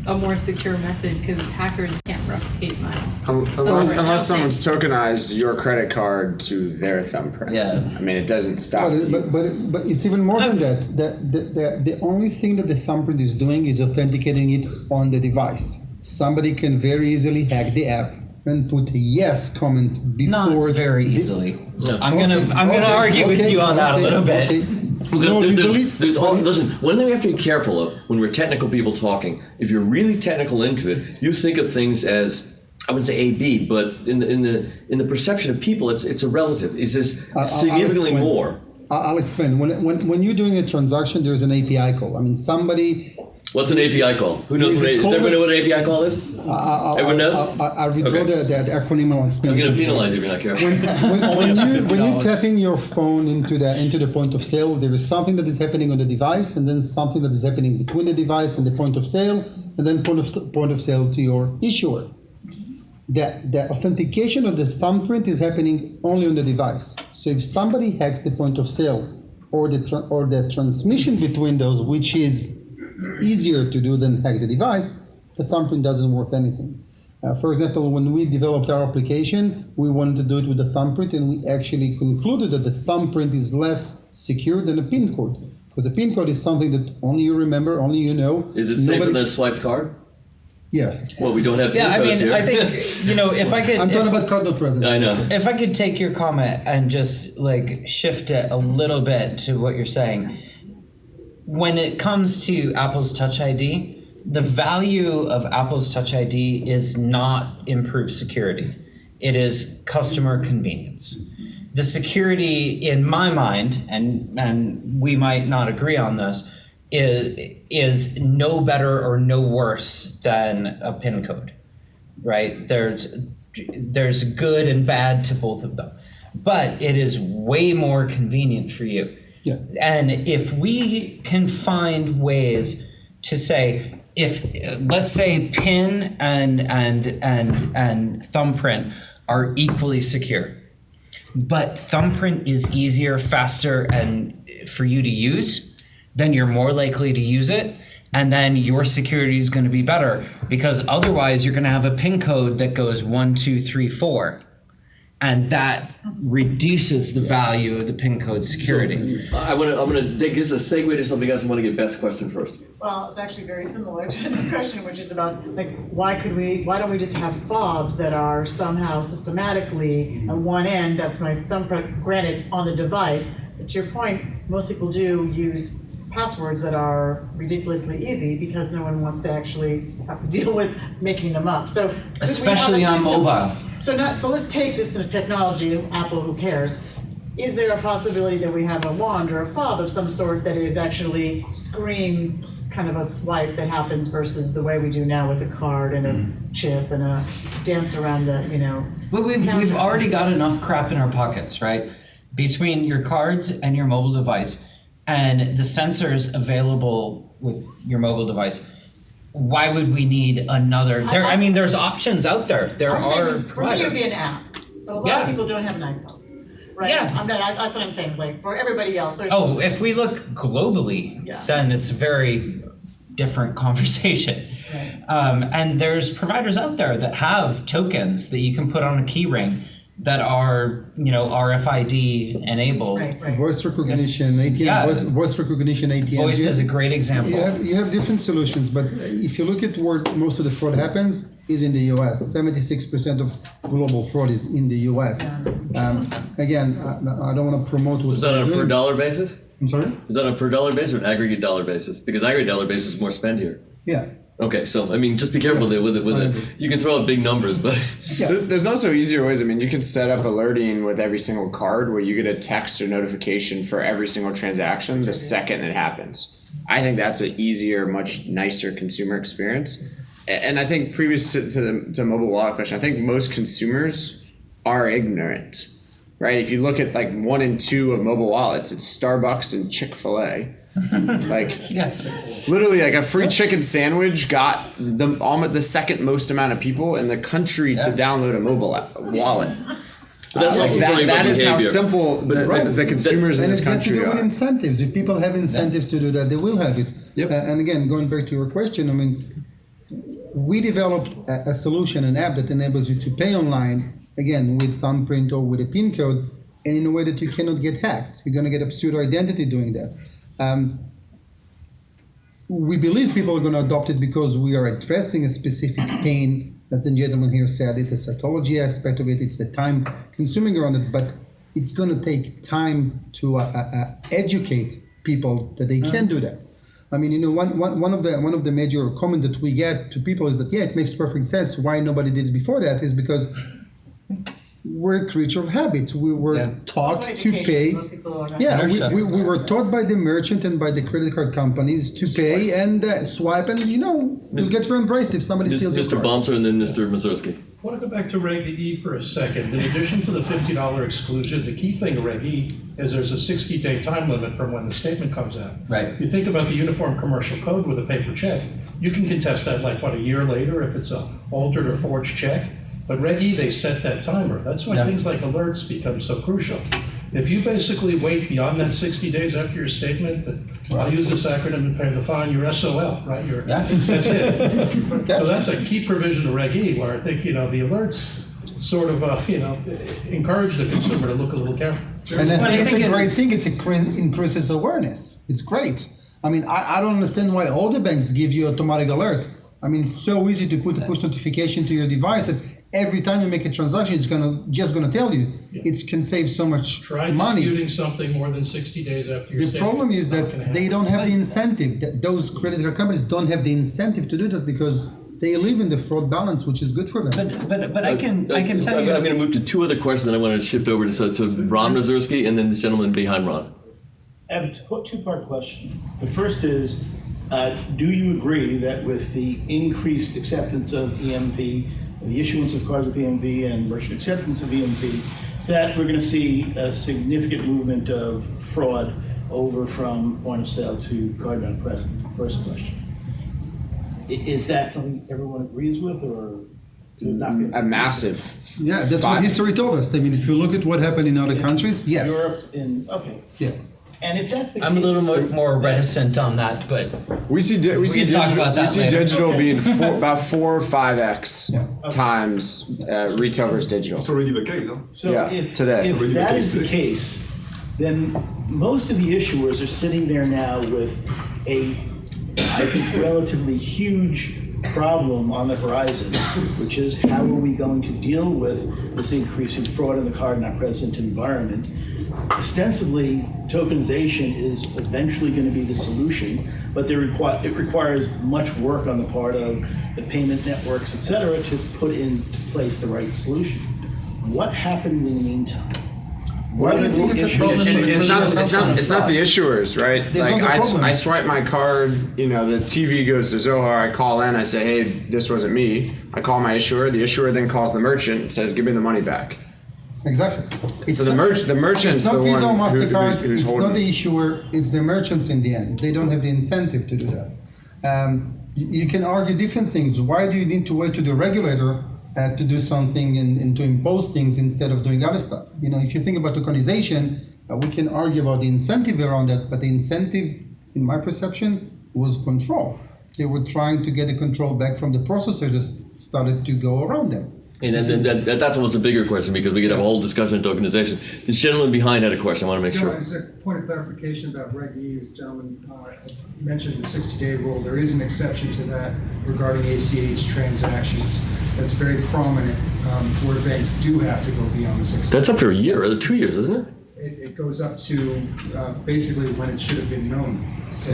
a more secure method because hackers can't replicate mine. Unless someone's tokenized your credit card to their thumbprint. Yeah. I mean, it doesn't stop. But it's even more than that. The only thing that the thumbprint is doing is authenticating it on the device. Somebody can very easily hack the app and put a yes comment before. Not very easily. No. I'm gonna argue with you on that a little bit. Listen, one thing we have to be careful of when we're technical people talking, if you're really technical into it, you think of things as, I wouldn't say A, B, but in the perception of people, it's a relative. Is this significantly more? I'll explain. When you're doing a transaction, there's an API call. I mean, somebody. What's an API call? Who knows? Does everyone know what an API call is? Everyone knows? I'll redraw the acronym. I'll explain. I'm going to penalize you if you're not careful. When you're tapping your phone into the point of sale, there is something that is happening on the device, and then something that is happening between the device and the point of sale, and then point of sale to your issuer. The authentication of the thumbprint is happening only on the device. So if somebody hacks the point of sale or the transmission between those, which is easier to do than hack the device, the thumbprint doesn't worth anything. For example, when we developed our application, we wanted to do it with a thumbprint, and we actually concluded that the thumbprint is less secure than a PIN code. Because a PIN code is something that only you remember, only you know. Is it safer than a swiped card? Yes. Well, we don't have PIN codes here. I think, if I could... I'm talking about card not present. I know. If I could take your comment and just shift it a little bit to what you're saying. When it comes to Apple's Touch ID, the value of Apple's Touch ID is not improved security. It is customer convenience. The security, in my mind, and we might not agree on this, is no better or no worse than a PIN code, right? There's good and bad to both of them, but it is way more convenient for you. Yeah. And if we can find ways to say, let's say PIN and thumbprint are equally secure, but thumbprint is easier, faster, and for you to use, then you're more likely to use it, and then your security is going to be better, because otherwise you're going to have a PIN code that goes 1, 2, 3, 4. And that reduces the value of the PIN code security. So, I'm gonna take this as a segue to something else. I want to get Beth's question first. Well, it's actually very similar to this question, which is about why don't we just have fobs that are somehow systematically at one end, that's my thumbprint, granted, on the device. But to your point, most people do use passwords that are ridiculously easy because no one wants to actually have to deal with making them up. So especially on mobile. So let's take just the technology, Apple, who cares? Is there a possibility that we have a wand or a fob of some sort that is actually screen kind of a swipe that happens versus the way we do now with a card and a chip and a dance around the, Well, we've already got enough crap in our pockets, right? Between your cards and your mobile device and the sensors available with your mobile device, why would we need another? I mean, there's options out there. There I'm are saying, for me, it providers. would be an app, but a lot of people don't have an iPhone, right? Yeah. That's what I'm saying, it's like, for everybody else, there's. Oh, if we look globally, Yeah. then it's a very different conversation. Right. And there's providers out there that have tokens that you can put on a key ring that are, RFID enabled. Right. Voice recognition, ATM, voice recognition, ATM. Voice is a great example. You have different solutions, but if you look at where most of the fraud happens, is in the U.S. 76% of global fraud is in the U.S. Again, I don't want to promote what Is that on a per dollar basis? I'm sorry? Is that on a per dollar basis or an aggregate dollar basis? Because aggregate dollar basis is more spend here. Yeah. Okay, so I mean, just be careful with it. You can throw out big numbers, but There's also easier ways. I mean, you can set up alerting with every single card where you get a text or notification for every single transaction the second it happens. I think that's an easier, much nicer consumer experience. And I think previous to the mobile wallet question, I think most consumers are ignorant, right? If you look at like 1 and 2 of mobile wallets, it's Starbucks and Chick-fil-A. Literally, like a free chicken sandwich got the second most amount of people in the country to download a mobile wallet. But that's also that is how simple the consumers in this country are. are. Incentives. If people have incentives to do that, they will have it. Yep. And again, going back to your question, I mean, we developed a solution, an app that enables you to pay online, again, with thumbprint or with a PIN code, and in a way that you cannot get hacked. You're going to get a pseudo identity doing that. We believe people are going to adopt it because we are addressing a specific pain, as the gentleman here said. It's a psychology aspect of it. It's the time consuming around it, but it's going to take time to educate people that they can do that. I mean, one of the major comments that we get to people is that, it makes perfect sense. Why nobody did it before that is because we're a creature of habit. We were taught to pay. We were taught by the merchant and by the credit card companies to pay and swipe, and you'll get reimbursed if somebody steals your Mr. card. Bomser and then Mr. Mazurski. I want to go back to Reg E for a second. In addition to the $50 exclusion, the key thing to Reg E is there's a 60-day time limit from when the statement comes out. Right. You think about the Uniform Commercial Code with a paper check. You can contest that a year later if it's a altered or forged check. But Reg E, they set that timer. That's why things like alerts become so crucial. If you basically wait beyond that 60 days after your statement, I'll use this acronym to pay the fine, you're SOL, right? That's it. So that's a key provision of Reg E, where I think, the alerts sort of, encourage the consumer to look a little careful. And I think it's a great thing. It increases awareness. It's great. I mean, I don't understand why all the banks give you automatic alert. I mean, it's so easy to put a push notification to your device that every time you make a transaction, it's just gonna tell you. It can save so much money. Try disputing something more than 60 days after your statement. The problem is that they don't have the incentive. Those credit card companies don't have the incentive to do that because they live in the fraud balance, which is good for them. But I can tell you. I'm going to move to 2 other questions, and I want to shift over to Ron Mazurski and then this gentleman behind Ron. I have a two-part question. The first is, do you agree that with the increased acceptance of EMV, the issuance of cards with EMV and merchant acceptance of EMV, that we're going to see a significant movement of fraud over from point of sale to card not present? First question. Is that something everyone agrees with, or a massive? Yeah, that's what history told us. I mean, if you look at what happened in other countries, yes. Europe, okay. Yeah. And if that's the case, I'm a little more reticent on that, but we see digital being about 4 or 5x times retail versus digital. It's already the case, huh? So if today. If that is the case, then most of the issuers are sitting there now with a, I think, relatively huge problem on the horizon, which is how are we going to deal with this increasing fraud in the card not present environment? Ostensibly, tokenization is eventually going to be the solution, but it requires much work on the part of the payment networks, et cetera, to put into place the right solution. What happens in the meantime? It's not the issuers, right? Like I swipe my card, the TV goes to Zohar, I call in, I say, hey, this wasn't me. I call my issuer, the issuer then calls the merchant and says, give me the money back. Exactly. So the merchant's it's not the Visa or one MasterCard, who's it's holding not the issuer, it's the merchants in the end. They don't have the incentive to do that. you can argue different things. Why do you need to wait to the regulator to do something and to impose things instead of doing other stuff? You know, if you think about tokenization, we can argue about the incentive around that, but the incentive, in my perception, was control. They were trying to get the control back from the processor that started to go around them. And that's almost a bigger question because we could have a whole discussion on tokenization. This gentleman behind had a question. I want to make sure. As a point of clarification about Reg E, this gentleman mentioned the 60-day rule. There is an exception to that regarding ACH transactions. That's very prominent where banks do have to go beyond the 60 days. That's up to a year or 2 years, isn't it? It goes up to basically when it should have been known. So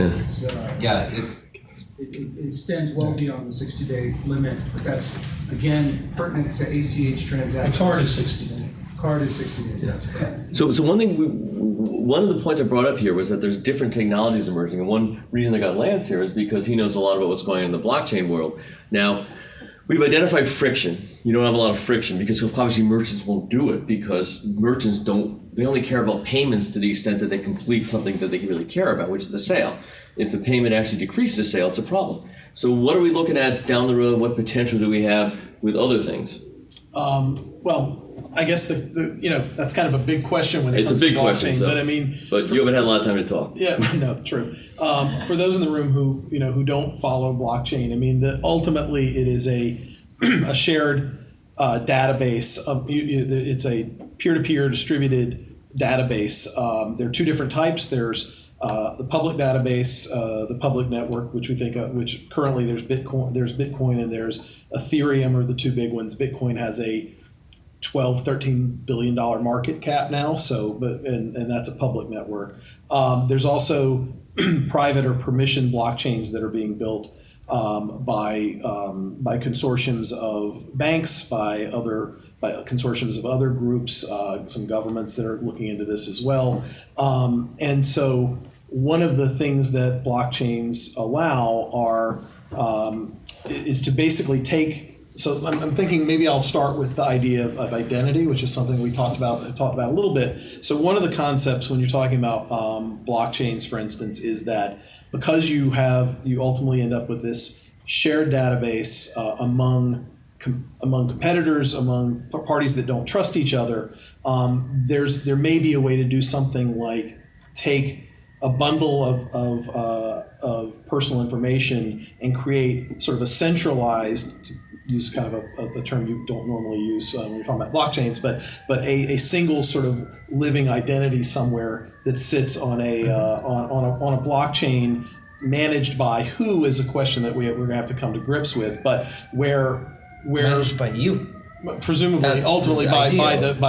it extends well beyond the 60-day limit, but that's, again, pertinent to ACH transactions. The card is 60 days. Card is 60 days, that's correct. So one of the points I brought up here was that there's different technologies emerging, and one reason I got Lance here is because he knows a lot about what's going on in the blockchain world. Now, we've identified friction. You don't have a lot of friction because obviously merchants won't do it because merchants they only care about payments to the extent that they complete something that they really care about, which is the sale. If the payment actually decreases the sale, it's a problem. So what are we looking at down the road? What potential do we have with other things? Well, I guess that's kind of a big question when it comes to blockchain. It's a big question, so, but I mean, you haven't had a lot of time to talk. Yeah, no, true. For those in the room who don't follow blockchain, I mean, ultimately it is a shared database. It's a peer-to-peer distributed database. There are two different types. There's the public database, the public network, which we think which currently there's Bitcoin and there's Ethereum are the two big ones. Bitcoin has a $13 billion market cap now, and that's a public network. There's also private or permission blockchains that are being built by consortiums of banks, by consortiums of other groups, some governments that are looking into this as well. And so one of the things that blockchains allow is to basically take. So I'm thinking maybe I'll start with the idea of identity, which is something we talked about a little bit. So one of the concepts when you're talking about blockchains, for instance, is that because you ultimately end up with this shared database among competitors, among parties that don't trust each other, there may be a way to do something like take a bundle of personal information and create sort of a centralized, to use kind of a term you don't normally use when you're talking about blockchains, but a single sort of living identity somewhere that sits on a blockchain managed by who is a question that we're going to have to come to grips with, but where managed by you, presumably ultimately by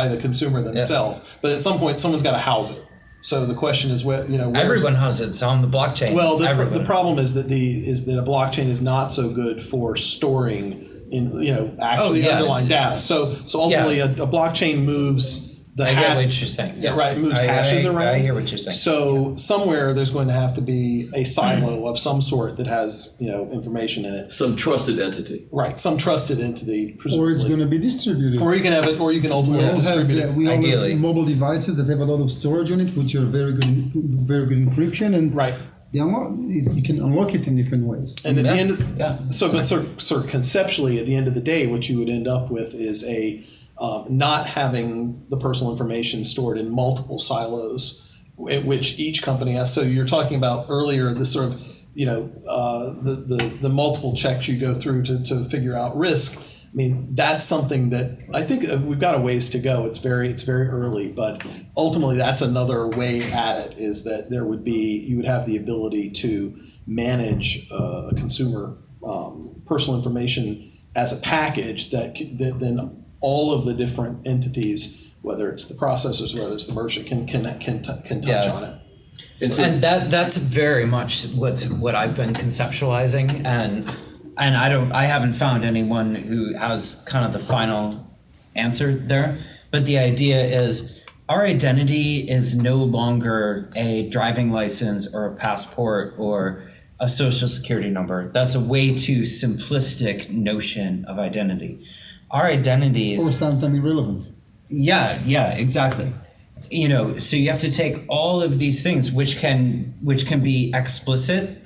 the consumer themselves. Yeah. But at some point, someone's got to house it. So the question is, everyone houses it. It's on the blockchain. Well, the problem is that a blockchain is not so good for storing underlying data. So ultimately, a blockchain moves. I get what you're saying. Yeah, right. It moves hashes around. I hear what you're saying. So somewhere there's going to have to be a silo of some sort that has information in it. Some trusted entity. Right. Some trusted entity. Presumably. Or it's going to be distributed. Or you can have it. Or you can ultimately distribute it. We all ideally have mobile devices that have a lot of storage on it, which are very good encryption, and right. You can unlock it in different ways. And at the end, sort of conceptually, at the end of the day, what you would end up with is not having the personal information stored in multiple silos, which each company has. So you're talking about earlier this sort of the multiple checks you go through to figure out risk. I mean, that's something that I think we've got a ways to go. It's very early, but ultimately that's another way at it, is that you would have the ability to manage a consumer personal information as a package that then all of the different entities, whether it's the processors, whether it's the merchant, can touch on it. And that's very much what I've been conceptualizing, and I haven't found anyone who has kind of the final answer there. But the idea is our identity is no longer a driving license or a passport or a social security number. That's a way too simplistic notion of identity. Our identities, or something irrelevant. Yeah, exactly. So you have to take all of these things, which can be explicit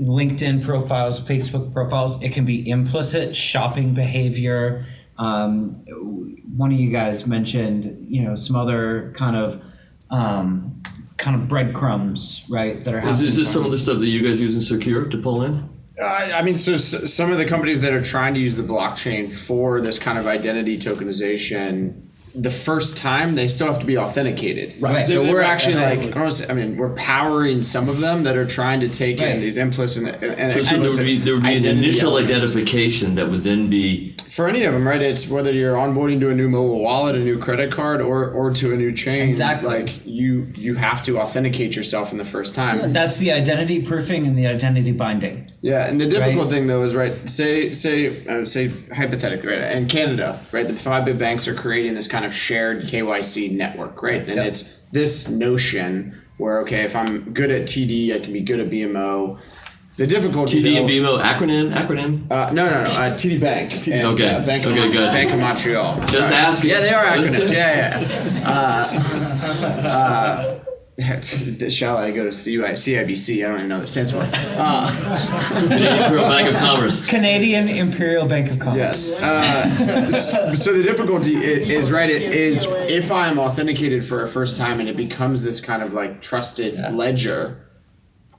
LinkedIn profiles, Facebook profiles. It can be implicit shopping behavior. One of you guys mentioned, some other kind of breadcrumbs, right? That are happening. Is this some of the stuff that you guys use in Socure to pull in? So some of the companies that are trying to use the blockchain for this kind of identity tokenization, the first time they still have to be authenticated. Right. So we're actually exactly. we're powering some of them that are trying to take in these implicit and So there would be an initial identification that would then be for any of them, right? It's whether you're onboarding to a new mobile wallet, a new credit card, or to a new chain. Exactly. Like you have to authenticate yourself in the first time. That's the identity proofing and the identity binding. Yeah, and the difficult thing though is say hypothetically, right? In Canada, right, the 5 big banks are creating this kind of shared KYC network, right? And it's this notion where if I'm good at TD, I can be good at BMO. The difficulty TD and BMO acronym. No. TD Bank. Okay. Bank Okay, good. Bank of Montreal. Just asking. Yeah, they are acronyms. Shall I go to CIBC? I don't even know what it stands for. Imperial Bank of Commerce. Canadian Imperial Bank of Commerce. Yes. So the difficulty is if I'm authenticated for a first time and it becomes this kind of like trusted ledger,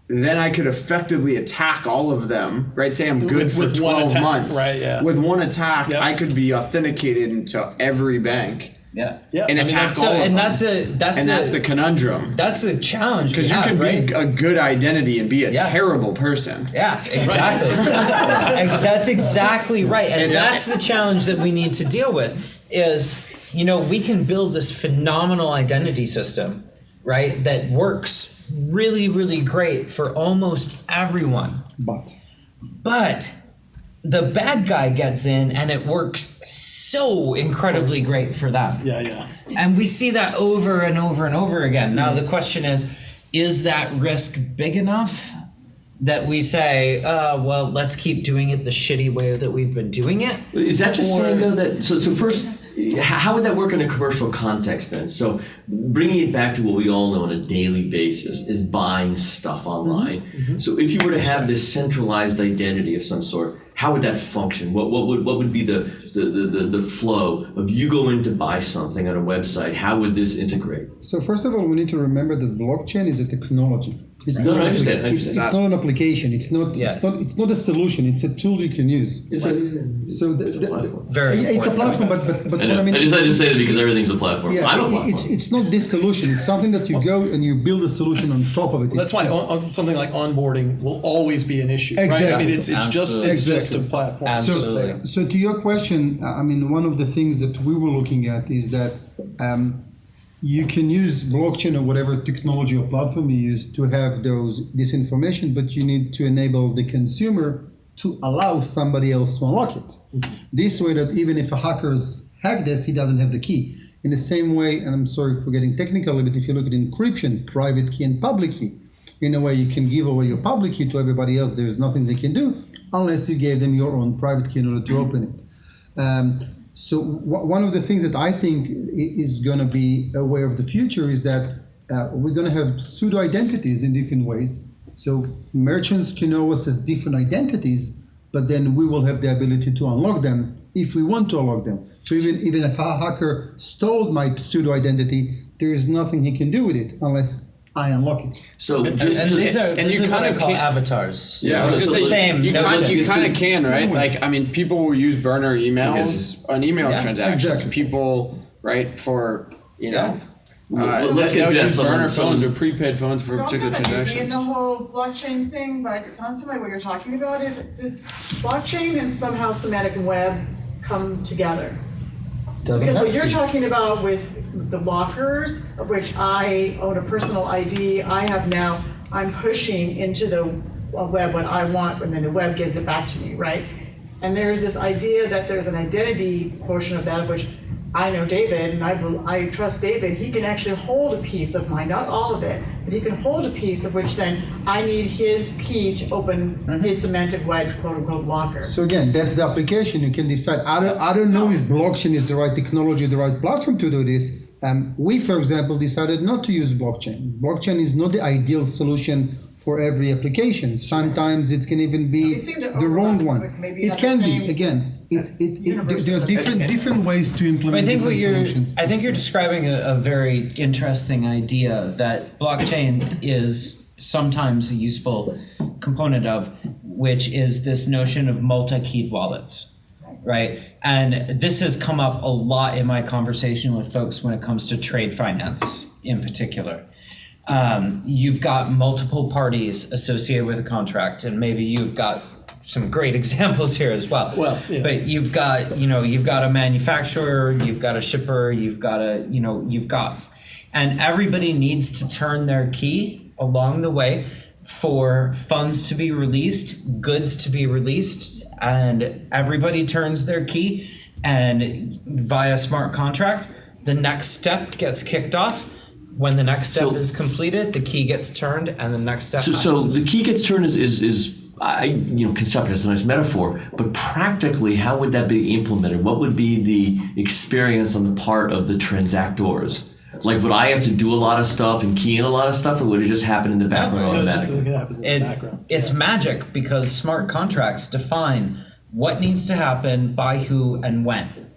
then I could effectively attack all of them, right? Say I'm good for 12 months. Right, yeah. With one attack, I could be authenticated into every bank. Yeah. And attack all of them. And that's the conundrum. That's the challenge. Because you can be a good identity and be a terrible person. Yeah, exactly. That's exactly right. And that's the challenge that we need to deal with is, we can build this phenomenal identity system, right, that works really, really great for almost everyone. But the bad guy gets in and it works so incredibly great for them. Yeah. And we see that over and over and over again. Now the question is that risk big enough that we say, well, let's keep doing it the shitty way that we've been doing it? Is that just saying though that so first, how would that work in a commercial context then? So bringing it back to what we all know on a daily basis is buying stuff online. Mm-hmm. So if you were to have this centralized identity of some sort, how would that function? What would be the flow of you go in to buy something on a website? How would this integrate? So first of all, we need to remember that blockchain is a technology. It's I understand. It's not an application. It's not a solution. It's a tool you can use. It's a platform. It's a platform, but what I mean. I just say that because everything's a platform. Yeah, I'm a platform. It's not this solution. It's something that you go and you build a solution on top of it. That's why something like onboarding will always be an issue. Exactly. Right? I mean, it's just a platform. Absolutely. So to your question, one of the things that we were looking at is that you can use blockchain or whatever technology or platform you use to have this information, but you need to enable the consumer to allow somebody else to unlock it. Mm-hmm. This way that even if a hacker's hack this, he doesn't have the key. In the same way, and I'm sorry for getting technical, but if you look at encryption, private key and public key, in a way you can give away your public key to everybody else. There's nothing they can do unless you gave them your own private key in order to open it. So one of the things that I think is going to be a way of the future is that we're going to have pseudo identities in different ways. So merchants can know us as different identities, but then we will have the ability to unlock them if we want to unlock them. So even if a hacker stole my pseudo identity, there is nothing he can do with it unless I unlock it. So these are what I call avatars. Yeah, so it's the same. You kind of can, right? Like, people will use burner emails on email transactions. Exactly. People, right, for, let's get use burner phones or prepaid phones for particular transactions. In the whole blockchain thing, but it sounds to me what you're talking about is, does blockchain and somehow semantic web come together? Because what you're talking about with the lockers, of which I own a personal ID, I'm pushing into the web what I want, and then the web gives it back to me, right? And there's this idea that there's an identity portion of that, of which I know David, and I trust David. He can actually hold a piece of mine, not all of it, but he can hold a piece of which then I need his key to open his semantic web, quote unquote, locker. So again, that's the application. You can decide. I don't know if blockchain is the right technology, the right platform to do this. We, for example, decided not to use blockchain. Blockchain is not the ideal solution for every application. Sometimes it can even be They seem to the wrong overlap, one. but maybe It not can the be, same again, there are different ways to I implement think different solutions. I think you're describing a very interesting idea that blockchain is sometimes a useful component of, which is this notion of multi-keyed wallets, right? And this has come up a lot in my conversation with folks when it comes to trade finance in particular. You've got multiple parties associated with a contract, and maybe you've got some great examples here as well. Well, yeah. But you've got a manufacturer, you've got a shipper, and everybody needs to turn their key along the way for funds to be released, goods to be released, and everybody turns their key, and via smart contract, the next step gets kicked off. When the next step is completed, the key gets turned, and the next step. So the key gets turned is conceptually it's a nice metaphor, but practically, how would that be implemented? What would be the experience on the part of the transactors? Like, would I have to do a lot of stuff and key in a lot of stuff, or would it just happen in the background automatically? It's magic because smart contracts define what needs to happen by who and when,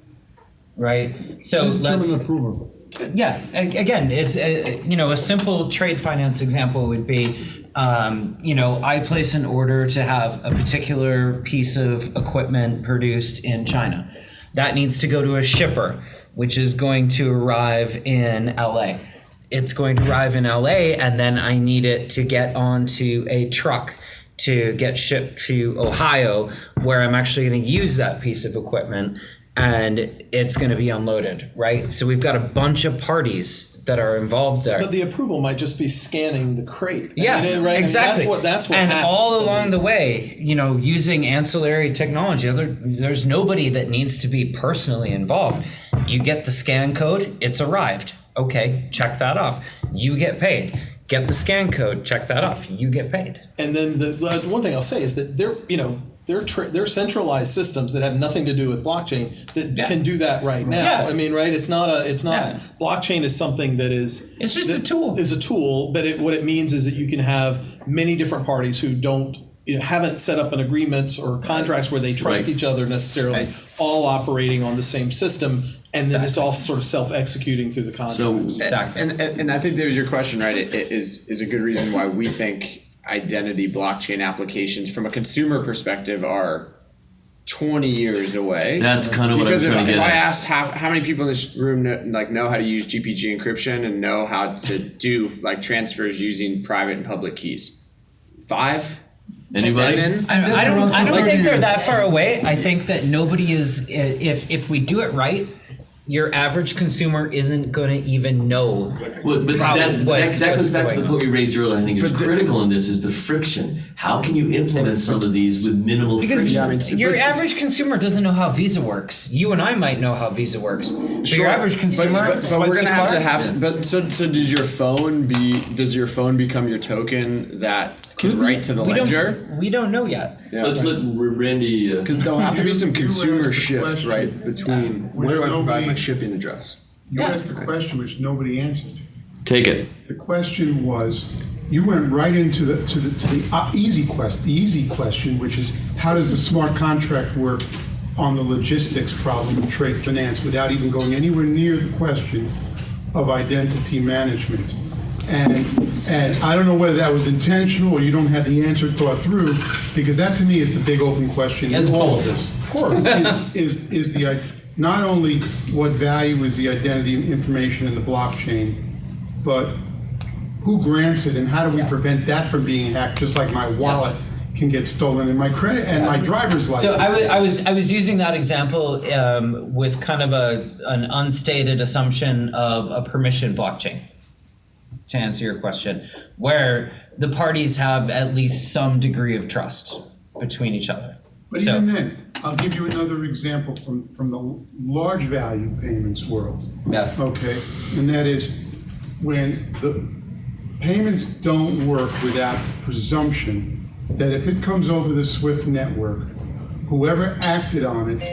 right? So let's. Approval. Yeah, again, it's a simple trade finance example would be, I place an order to have a particular piece of equipment produced in China. That needs to go to a shipper, which is going to arrive in LA. It's going to arrive in LA, and then I need it to get onto a truck to get shipped to Ohio, where I'm actually going to use that piece of equipment, and it's going to be unloaded, right? So we've got a bunch of parties that are involved there. But the approval might just be scanning the crate. Yeah, right? exactly. That's what and happens. all along the way, using ancillary technology, there's nobody that needs to be personally involved. You get the scan code, it's arrived. Okay, check that off. You get paid. Get the scan code, check that off. You get paid. And then the one thing I'll say is that they're centralized systems that have nothing to do with blockchain that can do that right now. Yeah. I mean, right? It's not blockchain is something that is. It's just a tool. Is a tool, but what it means is that you can have many different parties who haven't set up an agreement or contracts where they trust each other necessarily, all operating on the same system. And then it's all sort of self-executing through the contracts. And I think, David, your question, right, is a good reason why we think identity blockchain applications from a consumer perspective are 20 years away. That's kind of what I'm trying to get at. If I asked how many people in this room know how to use GPG encryption and know how to do transfers using private and public keys? 5? Anybody? 7? I don't think they're that far away. I think that nobody is. If we do it right, your average consumer isn't going to even know. But that goes back to the point you raised earlier. I think is critical in this is the friction. How can you implement some of these with minimal friction? Because your average consumer doesn't know how Visa works. You and I might know how Visa works. But your average consumer. But we're going to have to. But so does your phone become your token that can write to the ledger? We don't know yet. Yeah. Let's let Randy. Because there'll have to be some consumer shift, right, between where do I provide my shipping address? You asked a question which nobody answered. Take it. The question was, you went right into the easy question, which is how does the smart contract work on the logistics problem of trade finance without even going anywhere near the question of identity management. And I don't know whether that was intentional or you don't have the answer thought through, because that to me is the big open question in all of this. Of course, is the not only what value is the identity information in the blockchain, but who grants it and how do we prevent that from being hacked? Just like my wallet can get stolen and my credit and my driver's license. So I was using that example with kind of an unstated assumption of a permission blockchain. To answer your question, where the parties have at least some degree of trust between each other. But even then, I'll give you another example from the large value payments world. Yeah. Okay, and that is when the payments don't work without presumption that if it comes over the SWIFT network, whoever acted on it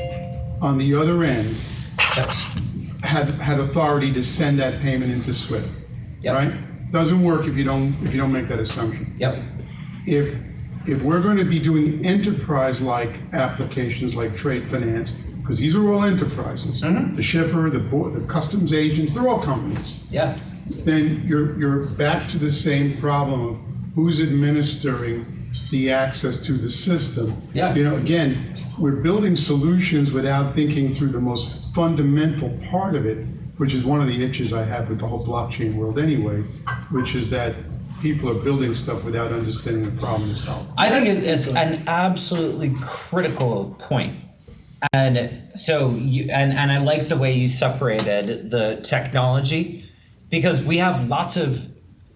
on the other end had authority to send that payment into SWIFT. Yep. Right? Doesn't work if you don't make that assumption. Yep. if we're going to be doing enterprise-like applications like trade finance, because these are all enterprises, the shipper, the customs agents, they're all companies. Yeah. Then you're back to the same problem of who's administering the access to the system. Yeah. Again, we're building solutions without thinking through the most fundamental part of it, which is one of the itches I have with the whole blockchain world anyway, which is that people are building stuff without understanding the problem to solve. I think it's an absolutely critical point. And so and I like the way you separated the technology, because we have lots of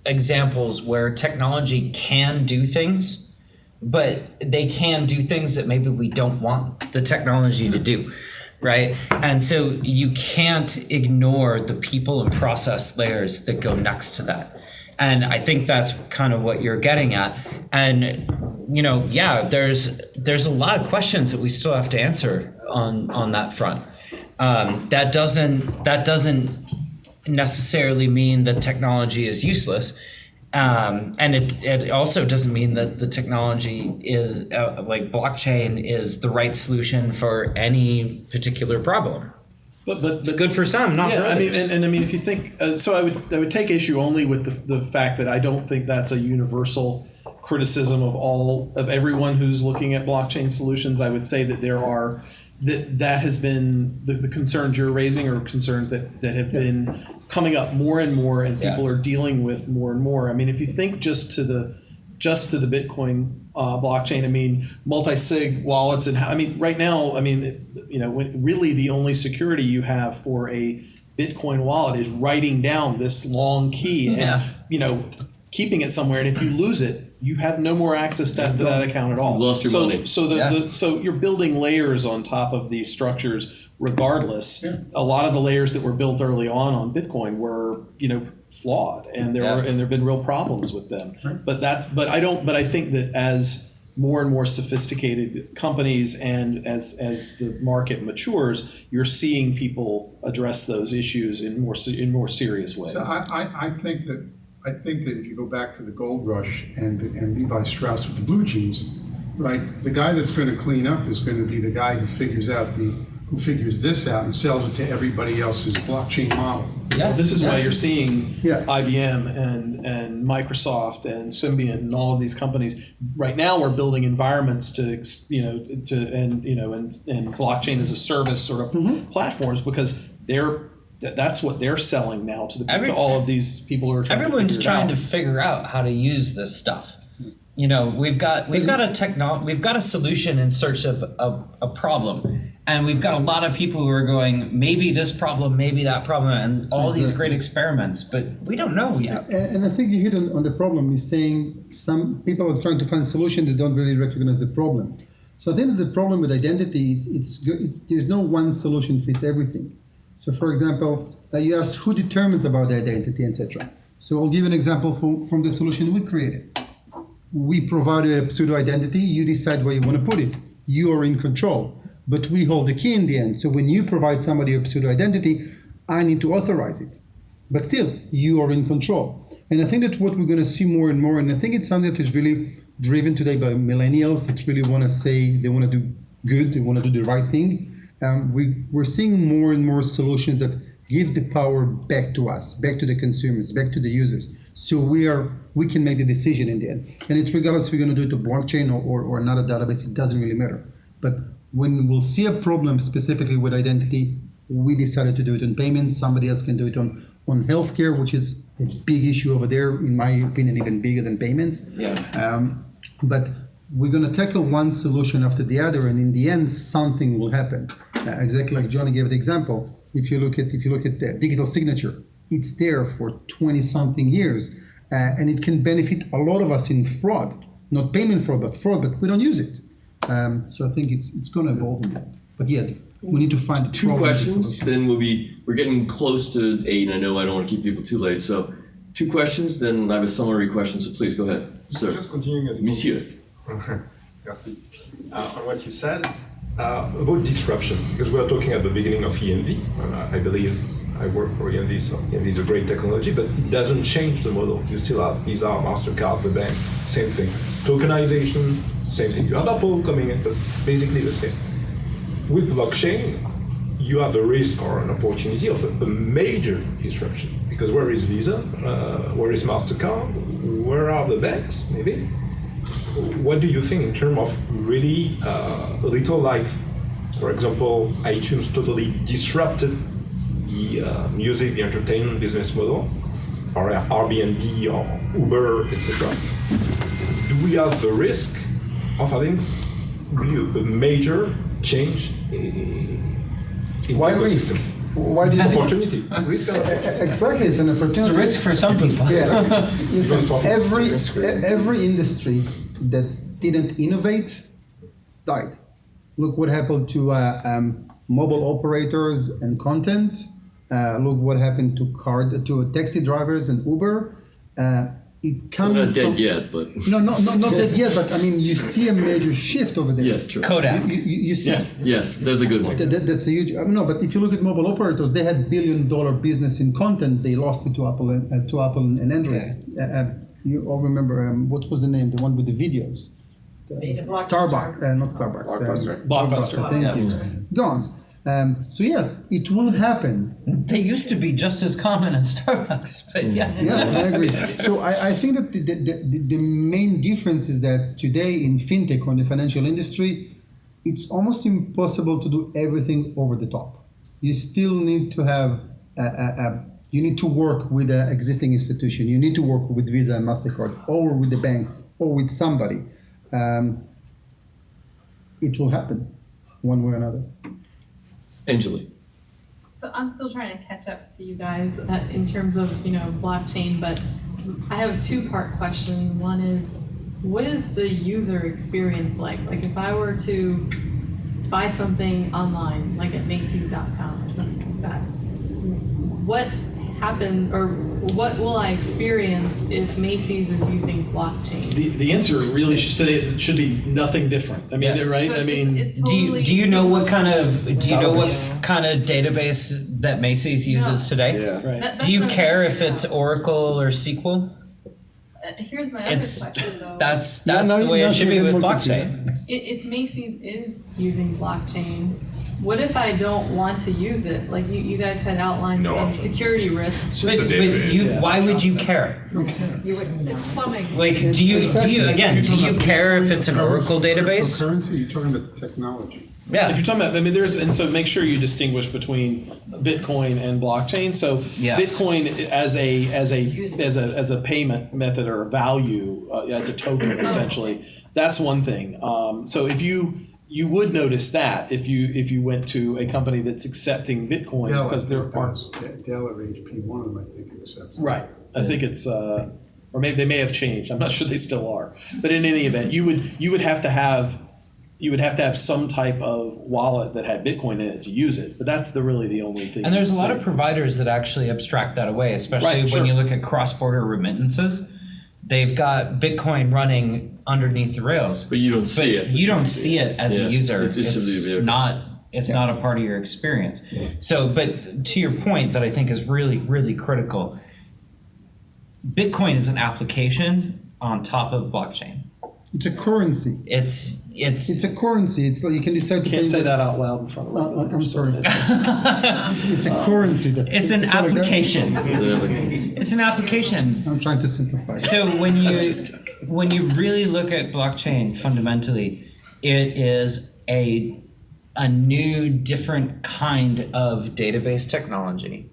examples where technology can do things, but they can do things that maybe we don't want the technology to do, right? And so you can't ignore the people and process layers that go next to that. And I think that's kind of what you're getting at. And, there's a lot of questions that we still have to answer on that front. That doesn't necessarily mean that technology is useless. And it also doesn't mean that the technology is like blockchain is the right solution for any particular problem. But it's good for some, not for others. I mean, if you think so, I would take issue only with the fact that I don't think that's a universal criticism of everyone who's looking at blockchain solutions. I would say that there are that has been the concerns you're raising are concerns that have been coming up more and more, and people are dealing with more and more. I mean, if you think just to the Bitcoin blockchain, I mean, multi-sig wallets, and right now, really the only security you have for a Bitcoin wallet is writing down this long key and keeping it somewhere, and if you lose it, you have no more access to that account at all. You lost your money. So you're building layers on top of these structures regardless. Yeah. A lot of the layers that were built early on Bitcoin were, flawed, and there've been real problems with them. Right. But I think that as more and more sophisticated companies and as the market matures, you're seeing people address those issues in more serious ways. So I think that if you go back to the gold rush and Levi Strauss with the blue jeans, right? The guy that's going to clean up is going to be the guy who figures this out and sells it to everybody else's blockchain model. Yeah, this is why you're seeing IBM and Microsoft and Symbiont and all of these companies right now are building environments and blockchain as a service sort of platforms, because that's what they're selling now to all of these people who are trying everyone's to trying to figure out how to use this stuff. We've got a solution in search of a problem, and we've got a lot of people who are going, maybe this problem, maybe that problem, and all these great experiments, but we don't know yet. And I think you hit on the problem. Is saying some people are trying to find a solution, they don't really recognize the problem. So I think that the problem with identity, there's no one solution fits everything. So for example, you asked who determines about the identity, etc. So I'll give an example from the solution we created. We provided a pseudo identity, you decide where you want to put it. You are in control, but we hold the key in the end. So when you provide somebody a pseudo identity, I need to authorize it. But still, you are in control. And I think that what we're going to see more and more, and I think it's something that is really driven today by millennials that really want to say they want to do good, they want to do the right thing. We're seeing more and more solutions that give the power back to us, back to the consumers, back to the users. So we can make the decision in the end. And it's regardless if we're going to do it to blockchain or another database, it doesn't really matter. But when we'll see a problem specifically with identity, we decided to do it on payments. Somebody else can do it on healthcare, which is a big issue over there, in my opinion, even bigger than payments. Yeah. But we're going to tackle one solution after the other, and in the end, something will happen. Exactly like Johnny gave the example. If you look at the digital signature, it's there for 20-something years, and it can benefit a lot of us in fraud, not payment fraud, but we don't use it. So I think it's going to evolve in that. But yeah, we need to find two questions. Then we're getting close to 8, and I know I don't want to keep people too late. So 2 questions. Then I have a summary question. So please go ahead, sir. Just continuing, Monsieur. Merci. On what you said about disruption, because we were talking at the beginning of EMV. I believe I work for EMV, so EMV is a great technology, but it doesn't change the model. You still have Visa, MasterCard, the bank, same thing. Tokenization, same thing. You have Apple coming in, but basically the same. With blockchain, you have a risk or an opportunity of a major disruption. Because where is Visa? Where is MasterCard? Where are the banks, maybe? What do you think in terms of really a little like, for example, iTunes totally disrupted the music, the entertainment business model, or Airbnb or Uber, etc. Do we have the risk of having really a major change in the ecosystem? Why do you opportunity? Risk. Exactly, it's an opportunity. It's a risk for some people. Yeah. Listen, every industry that didn't innovate died. Look what happened to mobile operators and content. Look what happened to taxi drivers and Uber. It comes not dead yet, but no, not dead yet. But I mean, you see a major shift over there. Yes, true. Kodak. You see. Yeah. Yes, there's a good one. That's a huge. No, but if you look at mobile operators, they had $1 billion business in content. They lost it to Apple and Android. You all remember what was the name? The one with the videos. Starbucks, not Starbucks. Blockbuster. Thank you. Gone. So yes, it will happen. They used to be just as common in Starbucks, but yeah. Yeah, I agree. So I think that the main difference is that today in fintech or in the financial industry, it's almost impossible to do everything over the top. You still need to have you need to work with an existing institution. You need to work with Visa and MasterCard, or with the bank, or with somebody. It will happen one way or another. Angeli. So I'm still trying to catch up to you guys in terms of, blockchain, but I have a two-part question. One is, what is the user experience like? Like if I were to buy something online, like at Macy's.com or something like that, what happened, or what will I experience if Macy's is using blockchain? The answer really should be nothing different. I mean, right? So I mean, it's totally do you know what kind of database that Macy's uses today? Yeah. Right. Do you care if it's Oracle or SQL? Here's my other question, though. That's the way it should be with blockchain. If Macy's is using blockchain, what if I don't want to use it? Like you guys had outlined some security risks. But why would you care? It's plumbing. Like, do you care if it's an Oracle database? Currency, you're talking about the technology. Yeah. If you're talking about, so make sure you distinguish between Bitcoin and blockchain. So Bitcoin as a payment method or a value, as a token essentially, that's one thing. So if you would notice that if you went to a company that's accepting Bitcoin because they're Dell or HP, one of them I think accepts. Right. I think it's or maybe they may have changed. I'm not sure they still are. But in any event, you would have to have some type of wallet that had Bitcoin in it to use it. But that's really the only thing. And there's a lot of providers that actually abstract that away, especially when you look at cross-border remittances. They've got Bitcoin running underneath the rails, but you don't see it. You don't see it as a user. It's not a part of your experience. Yeah. So, but to your point that I think is really, really critical, Bitcoin is an application on top of blockchain. It's a currency. It's a currency. It's like you can decide to. Can't say that out loud in front of. I'm sorry. It's a currency. It's an application. It's an application. I'm trying to simplify. So when you really look at blockchain fundamentally, it is a new, different kind of database technology,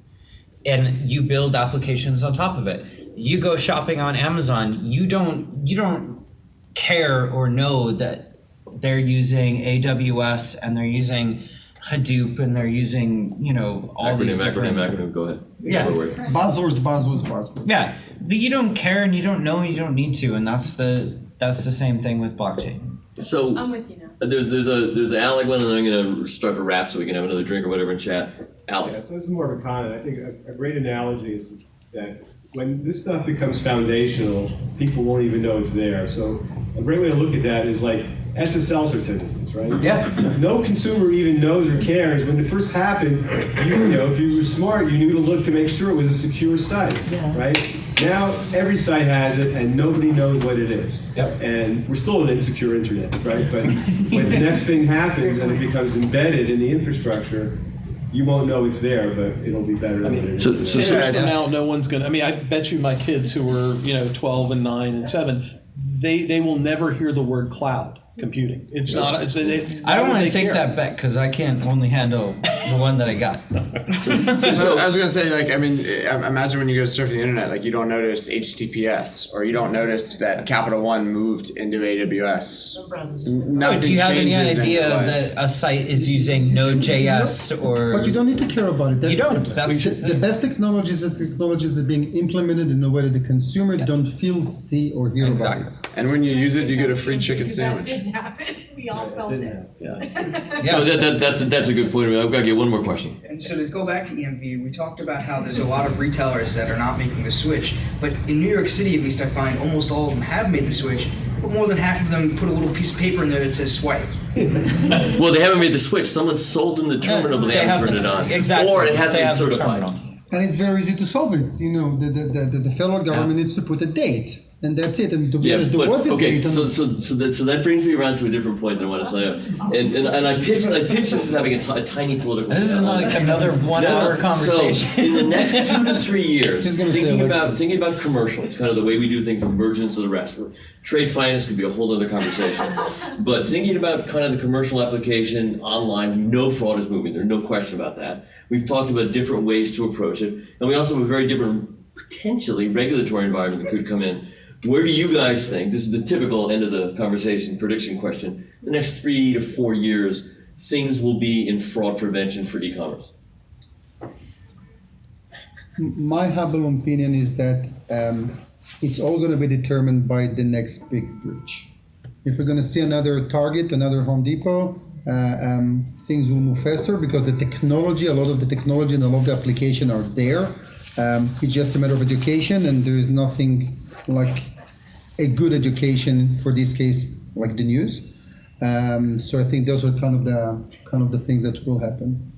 and you build applications on top of it. You go shopping on Amazon. You don't care or know that they're using AWS and they're using Hadoop and they're using, all these different... Acronym, go ahead. Yeah. Buzzwords. Yeah, but you don't care and you don't know and you don't need to, and that's the same thing with blockchain. So I'm with you now. There's Alec one, and then I'm going to start a wrap so we can have another drink or whatever and chat. Alec. Yeah, so this is more of a comment. I think a great analogy is that when this stuff becomes foundational, people won't even know it's there. So a great way to look at that is like SSL certificates, right? Yeah. No consumer even knows or cares. When it first happened, you know, if you were smart, you knew to look to make sure it was a secure site, right? Now every site has it, and nobody knows what it is. Yep. And we're still an insecure internet, right? But when the next thing happens and it becomes embedded in the infrastructure, you won't know it's there, but it'll be better than it is. So now no one's gonna. I mean, I bet you my kids who are 12 and 9 and 7, they will never hear the word cloud computing. It's not. I don't want to take that bet because I can't only handle the one that I got. So I was gonna say, like, I mean, imagine when you go surfing the internet, like, you don't notice HTTPS, or you don't notice that Capital One moved into AWS. Nothing Do you have any changes in idea your life. that a site is using Node.js or? But you don't need to care about it. You don't. That's the best technologies are technologies that are being implemented in a way that the consumer don't feel, see, or hear about it. And when you use it, you get a free chicken sandwich. That didn't happen. We all felt it. No, that's a good point. I've got to get one more question. And so to go back to EMV, we talked about how there's a lot of retailers that are not making the switch, but in New York City, at least, I find almost all of them have made the switch, but more than half of them put a little piece of paper in there that says swipe. Well, they haven't made the switch. Someone's sold in the terminal, but they haven't turned it on. Exactly. Or it hasn't been certified. And it's very easy to solve it. You know, the federal government needs to put a date, and that's it. And to be honest, there was a date. So that brings me around to a different point that I want to say. And I pitched this as having a tiny political. This is like another 1 hour conversation. So in the next 2 to 3 years, thinking about commercials, kind of the way we do things, convergence of the rest. Trade finance could be a whole other conversation. But thinking about kind of the commercial application online, no fraud is moving. There's no question about that. We've talked about different ways to approach it. And we also have a very different, potentially, regulatory environment that could come in. Where do you guys think, this is the typical end of the conversation prediction question, the next 3 to 4 years, things will be in fraud prevention for e-commerce? My humble opinion is that it's all going to be determined by the next big breach. If we're going to see another Target, another Home Depot, things will move faster because the technology, a lot of the technology and a lot of the application are there. It's just a matter of education, and there is nothing like a good education for this case, like the news. So I think those are kind of the things that will happen.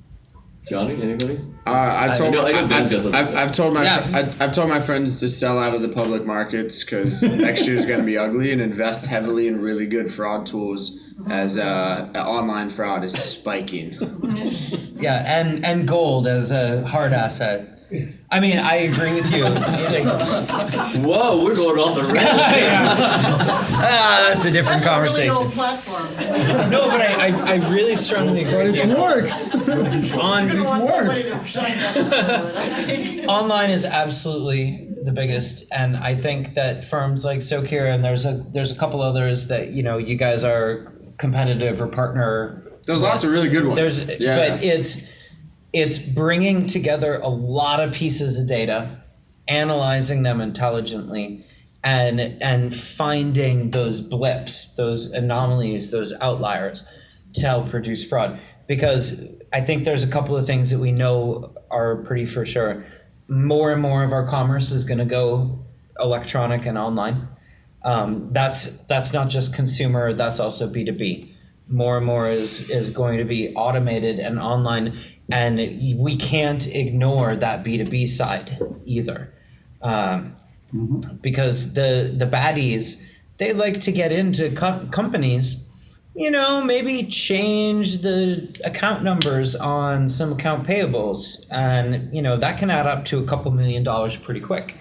Johnny, anybody? I've told my friends to sell out of the public markets because next year is going to be ugly, and invest heavily in really good fraud tools as online fraud is spiking. Yeah, and gold as a hard asset. I mean, I agree with you. Whoa, we're going off the rails. That's a different conversation. That's a really old platform. No, but I really strongly agree with you. It works. Online is absolutely the biggest, and I think that firms like Socure, and there's a couple others that you guys are competitive or partner. There's lots of really good ones. But it's bringing together a lot of pieces of data, analyzing them intelligently, and finding those blips, those anomalies, those outliers to help produce fraud. Because I think there's a couple of things that we know are pretty for sure. More and more of our commerce is going to go electronic and online. That's not just consumer, that's also B2B. More and more is going to be automated and online. And we can't ignore that B2B side either. Because the baddies, they like to get into companies, maybe change the account numbers on some account payables. And, that can add up to $2 million pretty quick.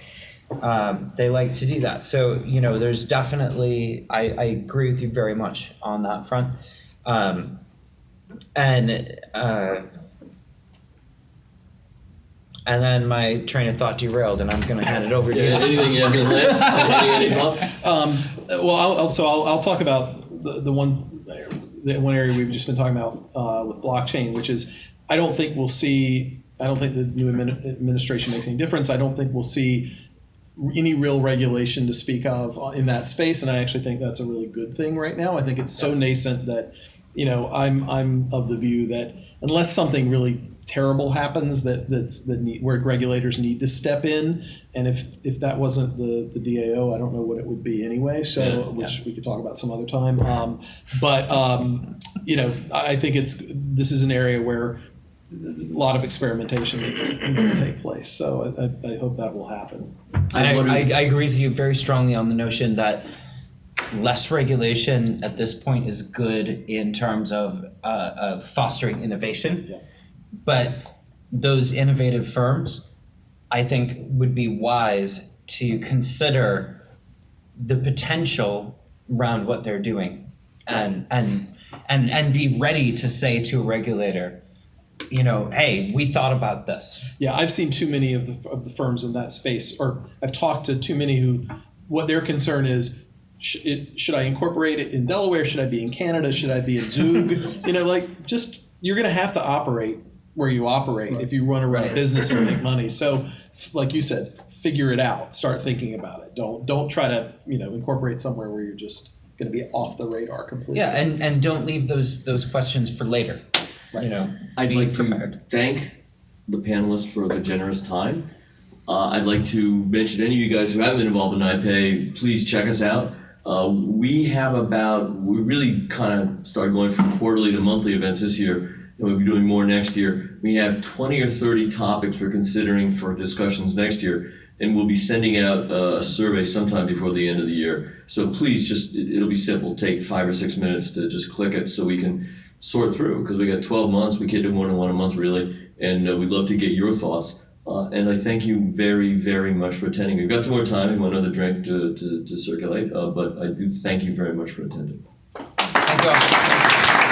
They like to do that. So, there's definitely, I agree with you very much on that front. And then my train of thought derailed, and I'm going to hand it over to you. Anything you have to Lance? Any thoughts? I'll talk about the one area we've just been talking about with blockchain, which is I don't think the new administration makes any difference. I don't think we'll see any real regulation to speak of in that space, and I actually think that's a really good thing right now. I think it's so nascent that I'm of the view that unless something really terrible happens where regulators need to step in, and if that wasn't the DAO, I don't know what it would be anyway. So which we could talk about some other time. I think this is an area where a lot of experimentation needs to take place. So I hope that will happen. I agree with you very strongly on the notion that less regulation at this point is good in terms of fostering innovation. Yeah. But those innovative firms, I think, would be wise to consider the potential around what they're doing, and be ready to say to a regulator, hey, we thought about this. Yeah, I've seen too many of the firms in that space, or I've talked to too many who, what their concern is, should I incorporate it in Delaware? Should I be in Canada? Should I be in Zug? You're going to have to operate where you operate if you want to run a business and make money. So, like you said, figure it out. Start thinking about it. Don't try to incorporate somewhere where you're just going to be off the radar completely. Yeah, and don't leave those questions for later. Right. I'd like to thank the panelists for the generous time. I'd like to mention any of you guys who haven't been involved in NYPAY, please check us out. We really kind of started going from quarterly to monthly events this year. And we'll be doing more next year. We have 20 or 30 topics we're considering for discussions next year, and we'll be sending out a survey sometime before the end of the year. So please, it'll be simple. Take 5 or 6 minutes to just click it so we can sort through, because we got 12 months. We can't do more than one a month, really, and we'd love to get your thoughts. And I thank you very, very much for attending. We've got some more time and one other drink to circulate, but I do thank you very much for attending. Thank you all.